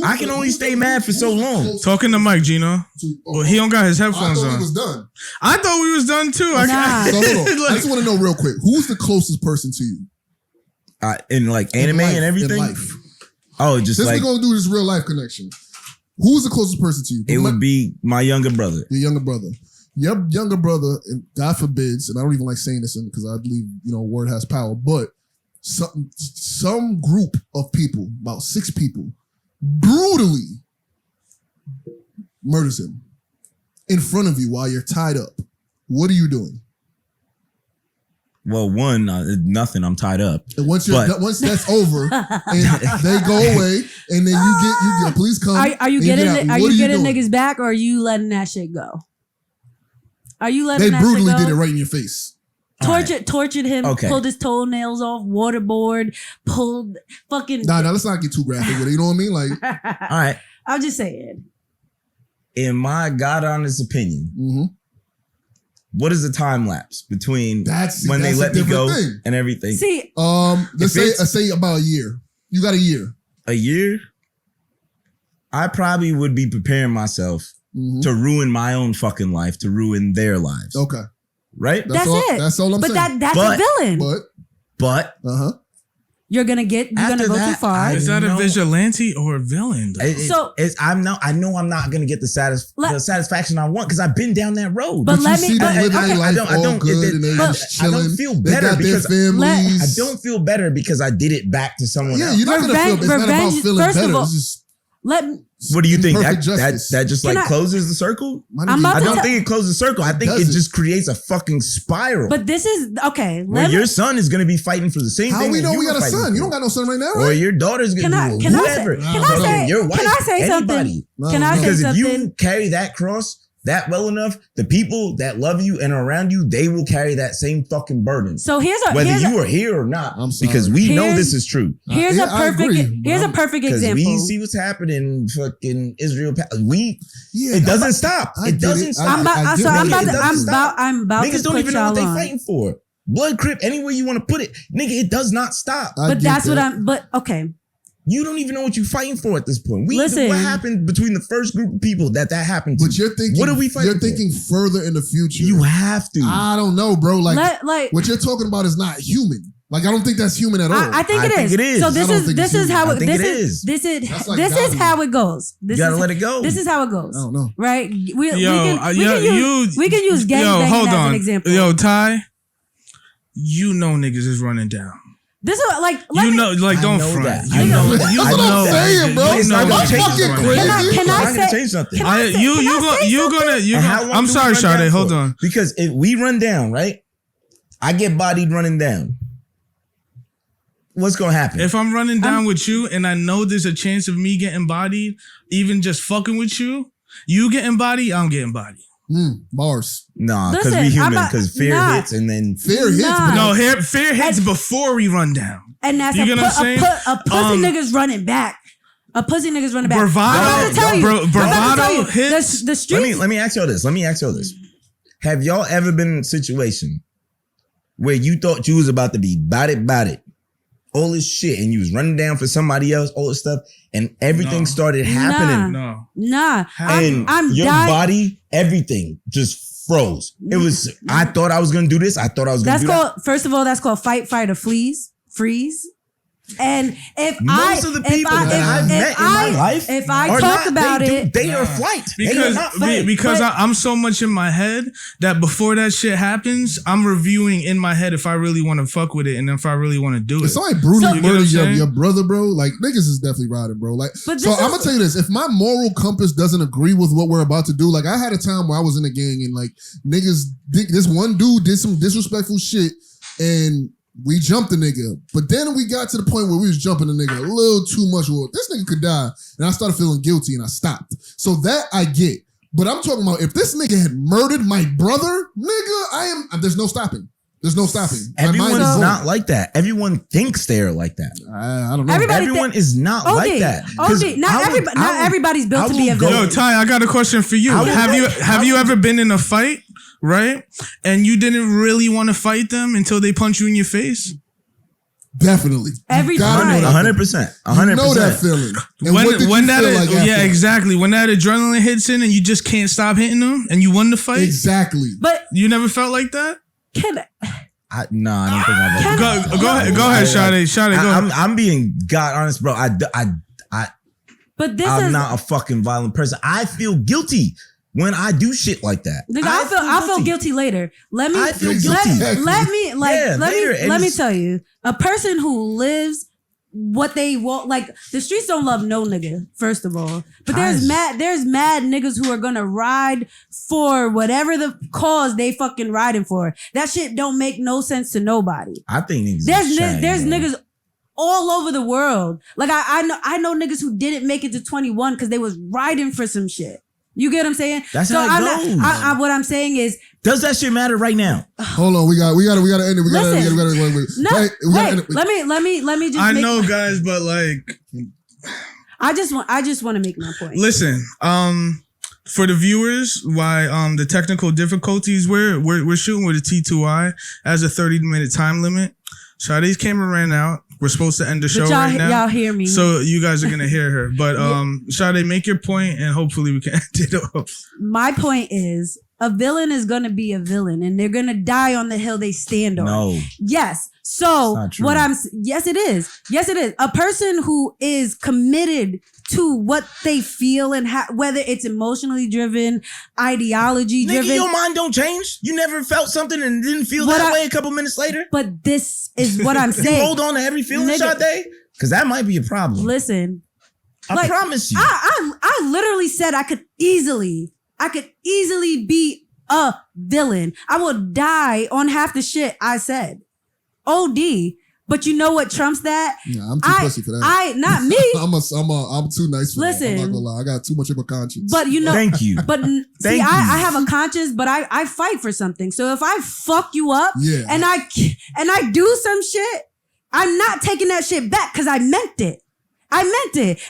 I can only stay mad for so long. Talking to Mike, Gino. Well, he don't got his headphones on. I thought we was done. I thought we was done too. Nah. I just want to know real quick. Who's the closest person to you? In like anime and everything? In life. Oh, just this like. We're going to do this real life connection. Who's the closest person to you? It would be my younger brother. Your younger brother. Your younger brother, and God forbids, and I don't even like saying this because I believe, word has power, but some group of people, about 6 people, brutally murders him in front of you while you're tied up. What are you doing? Well, one, nothing. I'm tied up. And once that's over, and they go away, and then you get police come. Are you getting niggas back, or are you letting that shit go? Are you letting that shit go? They brutally did it right in your face. Tortured him. Okay. Pulled his toenails off. Waterboard. Pulled fucking. Nah, let's not get too graphic with it. You know what I mean? Like, all right. I'm just saying. In my God honest opinion. What is the time lapse between when they let me go and everything? See, let's say about a year. You got a year. A year? I probably would be preparing myself to ruin my own fucking life, to ruin their lives. Okay. Right? That's it. That's all I'm saying. That's a villain. But you're gonna go too far. Is that a vigilante or a villain? I know I'm not gonna get the satisfaction I want because I've been down that road. But let me. I don't feel better because I don't feel better because I did it back to someone else. You're not gonna feel. It's not about feeling better. What do you think? That just closes the circle? I don't think it closes the circle. I think it just creates a fucking spiral. But this is okay. Where your son is going to be fighting for the same thing. How we know we got a son? You don't got no son right now, right? Or your daughter's going to be whoever. Your wife. Can I say something? Because if you carry that cross that well enough, the people that love you and are around you, they will carry that same fucking burden. So whether you are here or not, because we know this is true. Here's a perfect example. We see what's happening in fucking Israel. It doesn't stop. It doesn't stop. I'm about Niggas to don't put even know what y'all they on. fighting for. Blood crip, anywhere you want to put it, nigga, it does not stop. But that's what I'm. But okay. You don't even know what you're fighting for at this point. Listen, what happened between the first group of people that happened to? But you're thinking, what are we fighting? You're thinking further in the future. You have to. I don't know, bro. Like what you're talking about is not human. Like I don't think that's human at all. I think it is. So this is how it goes. You gotta let it go. This is how it goes. I don't know. Right? We can use gangbanging as an example. Yo, Ty, you know niggas is running down. This is like don't front. That's what I'm saying, bro. I'm fucking crazy. Can I change something? I'm sorry, Sade. Hold on. Because if we run down, right? I get bodied running down. What's gonna happen? If I'm running down with you and I know there's a chance of me getting bodied, even just fucking with you, you getting bodied, I'm getting bodied. Bars. Nah, because we human. Because fear hits and then fear hits. No, fear hits before we run down. And that's you get what I'm saying? A pussy nigga's running back. A pussy nigga's running back. Bravado hits. The streets. Let me ask y'all this. Have y'all ever been in a situation where you thought you was about to be about it, all this shit, and you was running down for somebody else, all this stuff, and everything started happening? Nah. And your body, everything just froze. It was, I thought I was going to do this. I thought I was going to do that. First of all, that's called fight, or freeze. And if most of the people that I've met in my life, if I talk about it, they are flight. Because I'm so much in my head that before that shit happens, I'm reviewing in my head if I really want to fuck with it and if I really want to do it. If somebody brutally murdered your brother, bro, like niggas is definitely riding, bro. Like, so I'm gonna tell you this: if my moral compass doesn't agree with what we're about to do, like I had a time where I was in a gang and like niggas, this one dude did some disrespectful shit and we jumped the nigga, but then we got to the point where we was jumping the nigga a little too much. Well, this nigga could die, and I started feeling guilty, and I stopped. So that I get, but I'm talking about if this nigga had murdered my brother, nigga, there's no stopping. There's no stopping. Everyone's not like that. Everyone thinks they're like that. I don't know. Everyone is not like that. Not everybody's built to be a villain. Yo, Ty, I got a question for you. Have you ever been in a fight? Right? And you didn't really want to fight them until they punch you in your face? Definitely. Every time. 100%. 100%. You know that feeling. Exactly. When that adrenaline hits in and you just can't stop hitting them and you won the fight? Exactly. But you never felt like that? I don't think I've ever. Go ahead, Sade, go ahead. I'm being God honest, bro. I'm not a fucking violent person. I feel guilty when I do shit like that. Nigga, I feel guilty later. Let me tell you, a person who lives what they want, like the streets don't love no nigga, first of all. But there's mad niggas who are gonna ride for whatever the cause they fucking riding for. That shit don't make no sense to nobody. I think there's niggas all over the world. Like I know niggas who didn't make it to 21 because they was riding for some shit. You get what I'm saying? That's how it goes. What I'm saying is, does that shit matter right now? Hold on, we gotta end it. We gotta end it. Let me just. I know, guys, but like, I just want to make my point. Listen, for the viewers, why the technical difficulties we're shooting with a T2i as a 30-minute time limit. Sade's camera ran out. We're supposed to end the show right now. Y'all hear me. So you guys are going to hear her. But Sade, make your point and hopefully we can end it off. My point is a villain is going to be a villain and they're going to die on the hill they stand on. No. Yes. So yes, it is. Yes, it is. A person who is committed to what they feel and whether it's emotionally driven, ideology driven. Nigga, your mind don't change. You never felt something and didn't feel that way a couple minutes later. But this is what I'm saying. You hold on to every feeling, Sade? Because that might be a problem. Listen. I promise you. I literally said I could easily be a villain. I would die on half the shit I said. OD. But you know what trumps that? Yeah, I'm too pussy for that. Not me. I'm too nice for that. I'm not gonna lie. I got too much of a conscience. But you know, thank you. But I have a conscience, but I fight for something. So if I fuck you up and I do some shit, I'm not taking that shit back because I meant it.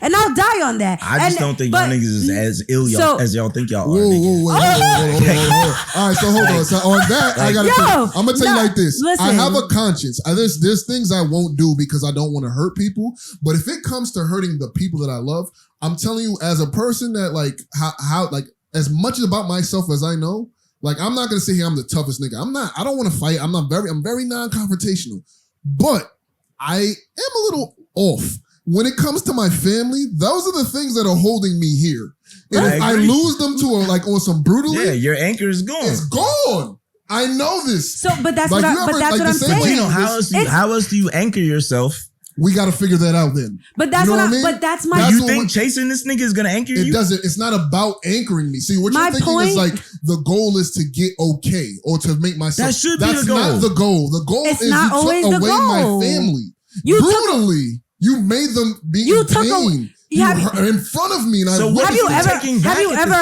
And I'll die on that. I just don't think y'all niggas is as ill as y'all think y'all are. Whoa. All right, so hold on. So on that, I gotta I'm gonna tell you like this. Listen. I have a conscience. There's things I won't do because I don't want to hurt people. But if it comes to hurting the people that I love, I'm telling you, as a person that like how like as much about myself as I know, like I'm not gonna sit here I'm the toughest nigga. I don't want to fight. I'm very non-confrontational. But I am a little off. When it comes to my family, those are the things that are holding me here. And if I lose them to on some brutally, your anchor is gone. It's gone. I know this. So, but that's what I'm saying. How else do you anchor yourself We got to figure that out then. But that's what I mean. But that's my. You think chasing this nigga is gonna anchor you? It doesn't. It's not about anchoring me. See, what you're thinking is like the goal is to get okay or to make myself. That should be the goal. That's not the goal. The goal is not you always took the away goal. my family brutally. You made them be in pain. In front of me. And so have you ever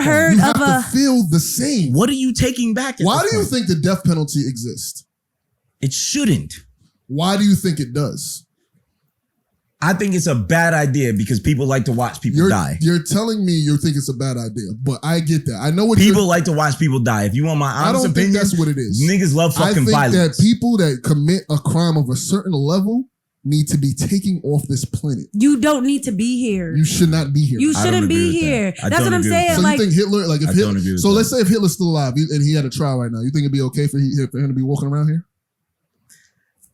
heard you of have to feel the same? What are you taking back? Why do you think the death penalty exists? It shouldn't. Why do you think it does? I think it's a bad idea because people like to watch people die. You're telling me you think it's a bad idea, but I get that. I know what people like to watch people die. If you want my honest opinion, think that's what it is. Niggas love fucking violence. I think that people that commit a crime of a certain level need to be taken off this planet. You don't need to be here. You should not be here. You shouldn't be here. That's what I'm saying. So like, you think Hitler, like if Hitler, so let's say if Hitler's still alive and he had a trial right now, you think it'd be okay for him to be walking around here?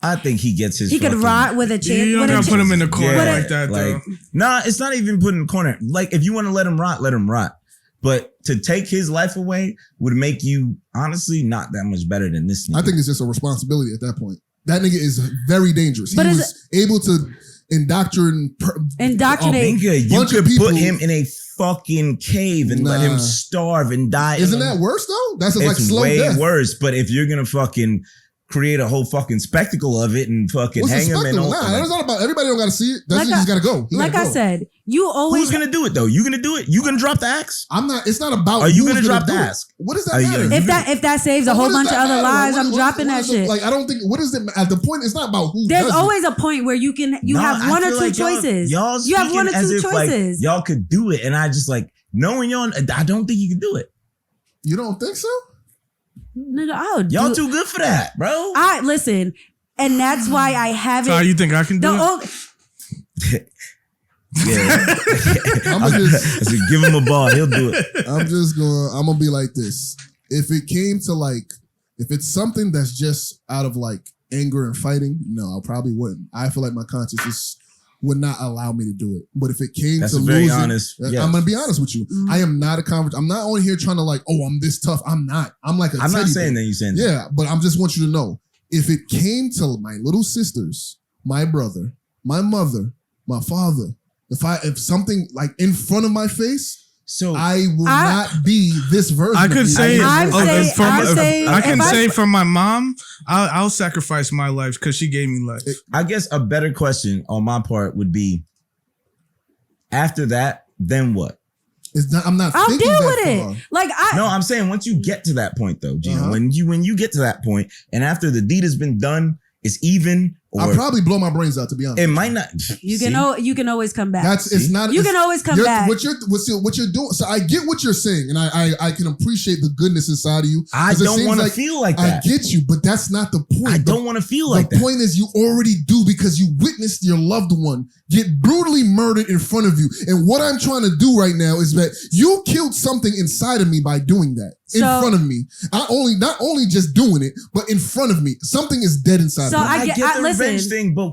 I think he gets his. He could rot with a chair. You don't gotta put him in the corner like that, though. Nah, it's not even put in the corner. Like, if you want to let him rot, let him rot. But to take his life away would make you honestly not that much better than this nigga. I think it's just a responsibility at that point. That nigga is very dangerous. He was able to indoctrinate. You could put him in a fucking cave and let him starve and die. Isn't that worse though? That's like slow death. Way worse. But if you're gonna fucking create a whole fucking spectacle of it and fucking hang him and all. Nah, it's not about everybody. Don't got to see it. That nigga's got to go. I said, you always. Who's gonna do it though? You gonna do it? You gonna drop the axe? I'm not. It's not about. Are you gonna drop the axe? What does that matter? If that saves a whole bunch of other lives, I'm dropping that shit. Like I don't think. What is it? At the point, it's not about who. There's always a point where you have one or two choices. You have one or two choices. Y'all could do it, and I just like knowing y'all. I don't think you can do it. You don't think so? Nigga, y'all too good for that, bro. Listen, and that's why I haven't. So you think I can do it? Yeah, I'm just give him a ball, he'll do it. I'm gonna be like this. If it came to like, if it's something that's just out of like anger and fighting, no, I probably wouldn't. I feel like my conscience would not allow me to do it. But if it came to losing, I'm gonna be honest with you. I am not I'm not on here trying to like, oh, I'm this tough. I'm not. I'm like I'm not saying that you're saying that. Yeah, but I just want you to know, if it came to my little sisters, my brother, my mother, my father, if something like in front of my face, so I will not be this version. I could say I can say for my mom, I'll sacrifice my life because she gave me life. I guess a better question on my part would be, after that, then what? It's not. I'm not. I'll deal with far. it. Like no, I'm saying once you get to that point, though, Gino, when you get to that point, and after the deed has been done, it's even. I'll probably blow my brains out, to be honest. It might not. You can always come back. It's not. You can always come back. What you're doing. So I get what you're saying, and I can appreciate the goodness inside of you. I don't want to feel like that. I get you, but that's not the point. I don't want to feel like that. The point is you already do, because you witnessed your loved one get brutally murdered in front of you. And what I'm trying to do right now is that you killed something inside of me by doing that in front of me. Not only just doing it, but in front of me. Something is dead inside of me. I get the revenge thing, but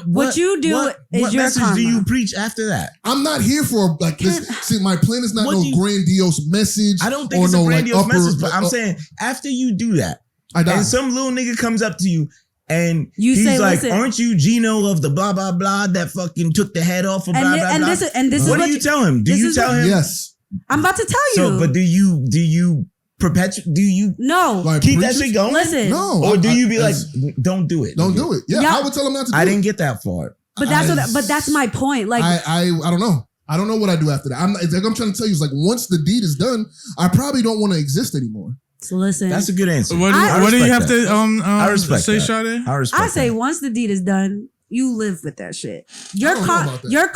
what you do is your message karma. do you preach after that? I'm not here for like this. See, my plan is not grandiose message. I don't think it's a grandiose message, but I'm saying after you do that, and some little nigga comes up to you and he's like, "Aren't you Gino of the blah blah blah that fucking took the head off of blah blah blah?" What do you tell him? Do you tell him? Yes, I'm about to tell you. So, but do you perpetuate? Do you keep that shit going? Listen, no, or do you be like, don't do it? Don't do it. Yeah, I would tell him not to do it. I didn't get that far. But that's my point. Like I don't know. I don't know what I do after that. I'm trying to tell you is like, once the deed is done, I probably don't want to exist anymore. So listen, that's a good answer. What do you have to say, Sade? I say once the deed is done, you live with that shit. Your car. You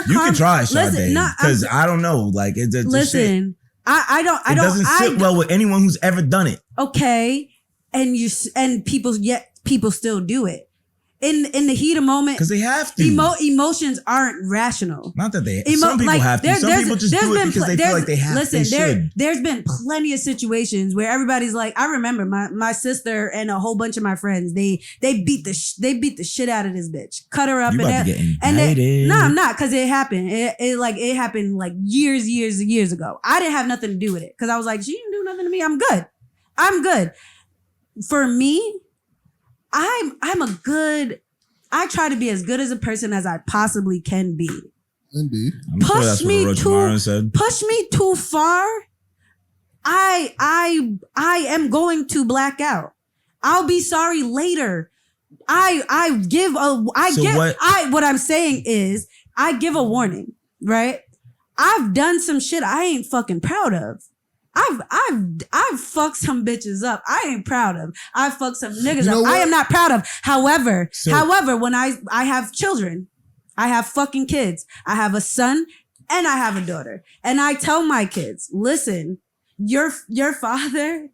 can try, Sade, because I don't know. Like listen. I don't. It doesn't sit well with anyone who's ever done it. Okay, and people still do it in the heat of moment because they have to. Emotions aren't rational. Not that some people have to. Some people just do it because they feel like they have. Listen, there's been plenty of situations where everybody's like, I remember my sister and a whole bunch of my friends. They beat the shit out of this bitch, cut her up, no, I'm not, because it happened. It happened like years ago. I didn't have nothing to do with it because I was like, she didn't do nothing to me. I'm good. For me, I'm a good I try to be as good as a person as I possibly can be. Indeed. Push me too far. I am going to black out. I'll be sorry later. What I'm saying is I give a warning, right? I've done some shit I ain't fucking proud of. I've fucked some bitches up I ain't proud of. I've fucked some niggas up I am not proud of. However, when I have children, I have fucking kids. I have a son and I have a daughter. And I tell my kids, listen, your father,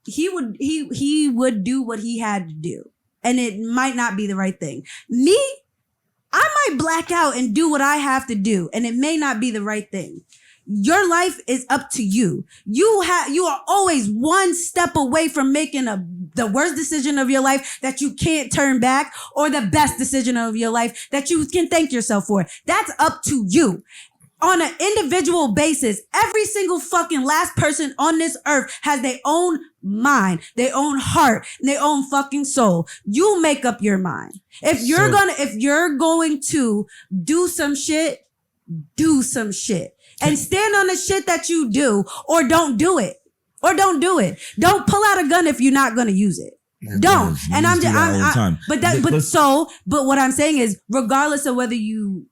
he would do what he had to do. And it might not be the right thing. Me, I might black out and do what I have to do. And it may not be the right thing. Your life is up to you. You are always one step away from making the worst decision of your life that you can't turn back, or the best decision of your life that you can thank yourself for. That's up to you. On an individual basis, every single fucking last person on this earth has their own mind, their own heart, and their own fucking soul. You make up your mind. If you're going to do some shit, do some shit. And stand on the shit that you do, or don't do it. Don't pull out a gun if you're not going to use it. Don't. And but what I'm saying is, regardless of whether you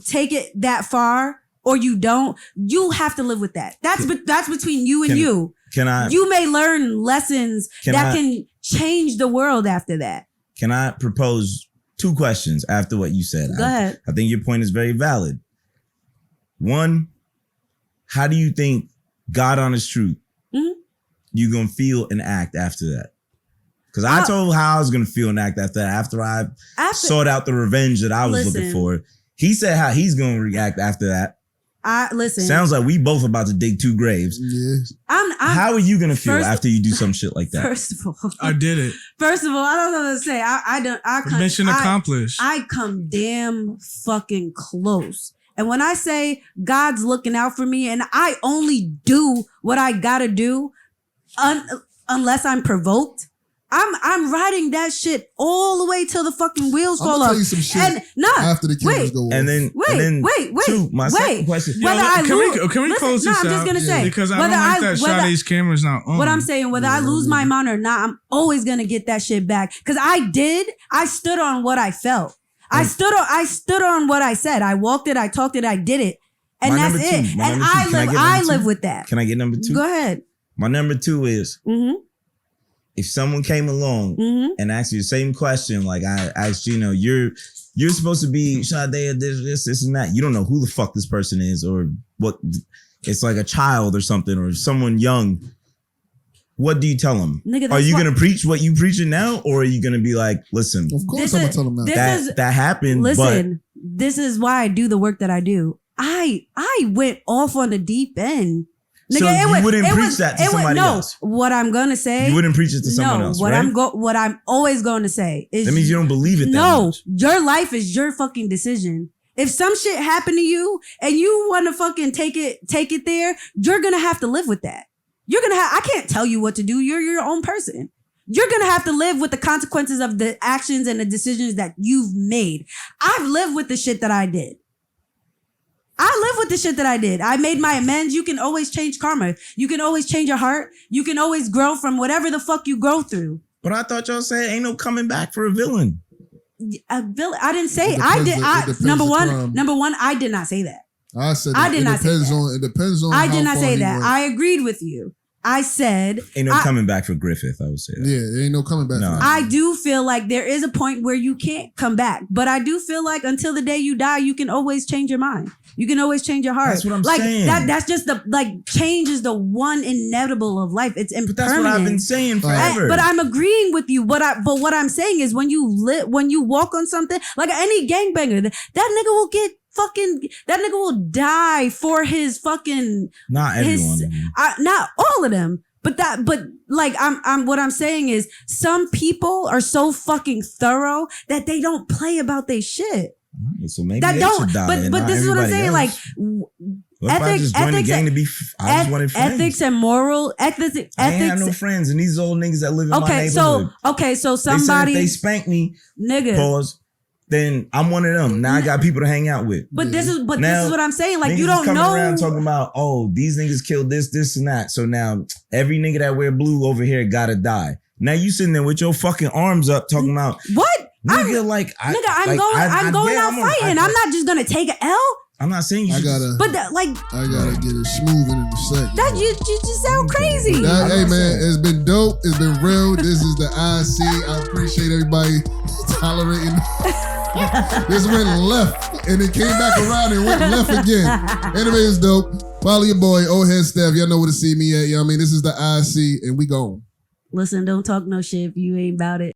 take it that far or you don't, you have to live with that. That's between you and you. You may learn lessons can change the world after that. Can I propose 2 questions after what you said? Go ahead. I think your point is very valid. One, how do you think, God honest truth, you gonna feel and act after that? Because I told how I was gonna feel and act after that. After I sought out the revenge that I was looking for. He said how he's gonna react after that. Sounds like we both about to dig 2 graves. Yes. How are you gonna feel after you do some shit like that? First of all, I did it. First of all, I don't know what to say. Mission accomplished. I come damn fucking close. And when I say God's looking out for me, and I only do what I gotta do, unless I'm provoked, I'm riding that shit all the way till the fucking wheels fall off. Tell you some shit after the cameras go off. And then my second question. Can we close this out? I'm just gonna say, because I don't like that Sade's camera's not on. What I'm saying, whether I lose my mind or not, I'm always gonna get that shit back. Because I stood on what I felt. I stood on what I said. I walked it, I talked it, I did it. And that's it. And I live with that. Can I get number 2? Go ahead. My number 2 is, if someone came along and asked you the same question, like I asked, you're supposed to be Sade, this and that. You don't know who the fuck this person is, or what. It's like a child or something, or someone young. What do you tell them? Nigga, are you going to preach what you preaching now? Or are you going to be like, listen, of course I'm going to tell them now. That happened. Listen, this is why I do the work that I do. I went off on the deep end. So you wouldn't preach that to somebody else? No, what I'm going to say. You wouldn't preach it to someone else, right? What I'm always going to say is. That means you don't believe it that much. Your life is your fucking decision. If some shit happened to you and you want to fucking take it there, you're going to have to live with that. I can't tell you what to do. You're your own person. You're going to have to live with the consequences of the actions and the decisions that you've made. I've lived with the shit that I did. I made my amends. You can always change karma. You can always change your heart. You can always grow from whatever the fuck you grow through. But I thought y'all said ain't no coming back for a villain. A villain? I didn't say it. I did. Number one, I did not say that. I said it depends on. I did not say that. I agreed with you. I said ain't no coming back for Griffith. I would say that. Yeah, ain't no coming back. No. I do feel like there is a point where you can't come back, but I do feel like until the day you die, you can always change your mind. You can always change your heart. That's what I'm saying. That's just change is the one inevitable of life. It's impermanent. But that's what I've been saying forever. But I'm agreeing with you. But what I'm saying is when you walk on something, like any gangbanger, that nigga will get that nigga will die for his fucking. Not everyone. Not all of them. But what I'm saying is some people are so fucking thorough that they don't play about their shit. So maybe they should die. But this is what I'm saying. Else. Ethics and moral ethics. I ain't have no friends, and these old niggas that live in my neighborhood. So somebody they spank me, nigga. Pause. then I'm one of them. Now I got people to hang out with. But this is what I'm saying. Like, you don't coming know. around talking about, oh, these niggas killed this, and that. So now every nigga that wear blue over here gotta die. Now you sitting there with your fucking arms up talking about what? I'm going out fighting. I'm not just gonna take an L. I'm not saying you. I gotta get it smooth in a second. That you just sound crazy. Hey man, it's been dope. It's been real. This is the IC. I appreciate everybody tolerating. This went left and it came back around and went left again. Anyway, it's dope. Follow your boy, Old Head Steph. Y'all know where to see me at. You know what I mean? This is the IC and we gone. Listen, don't talk no shit if you ain't about it.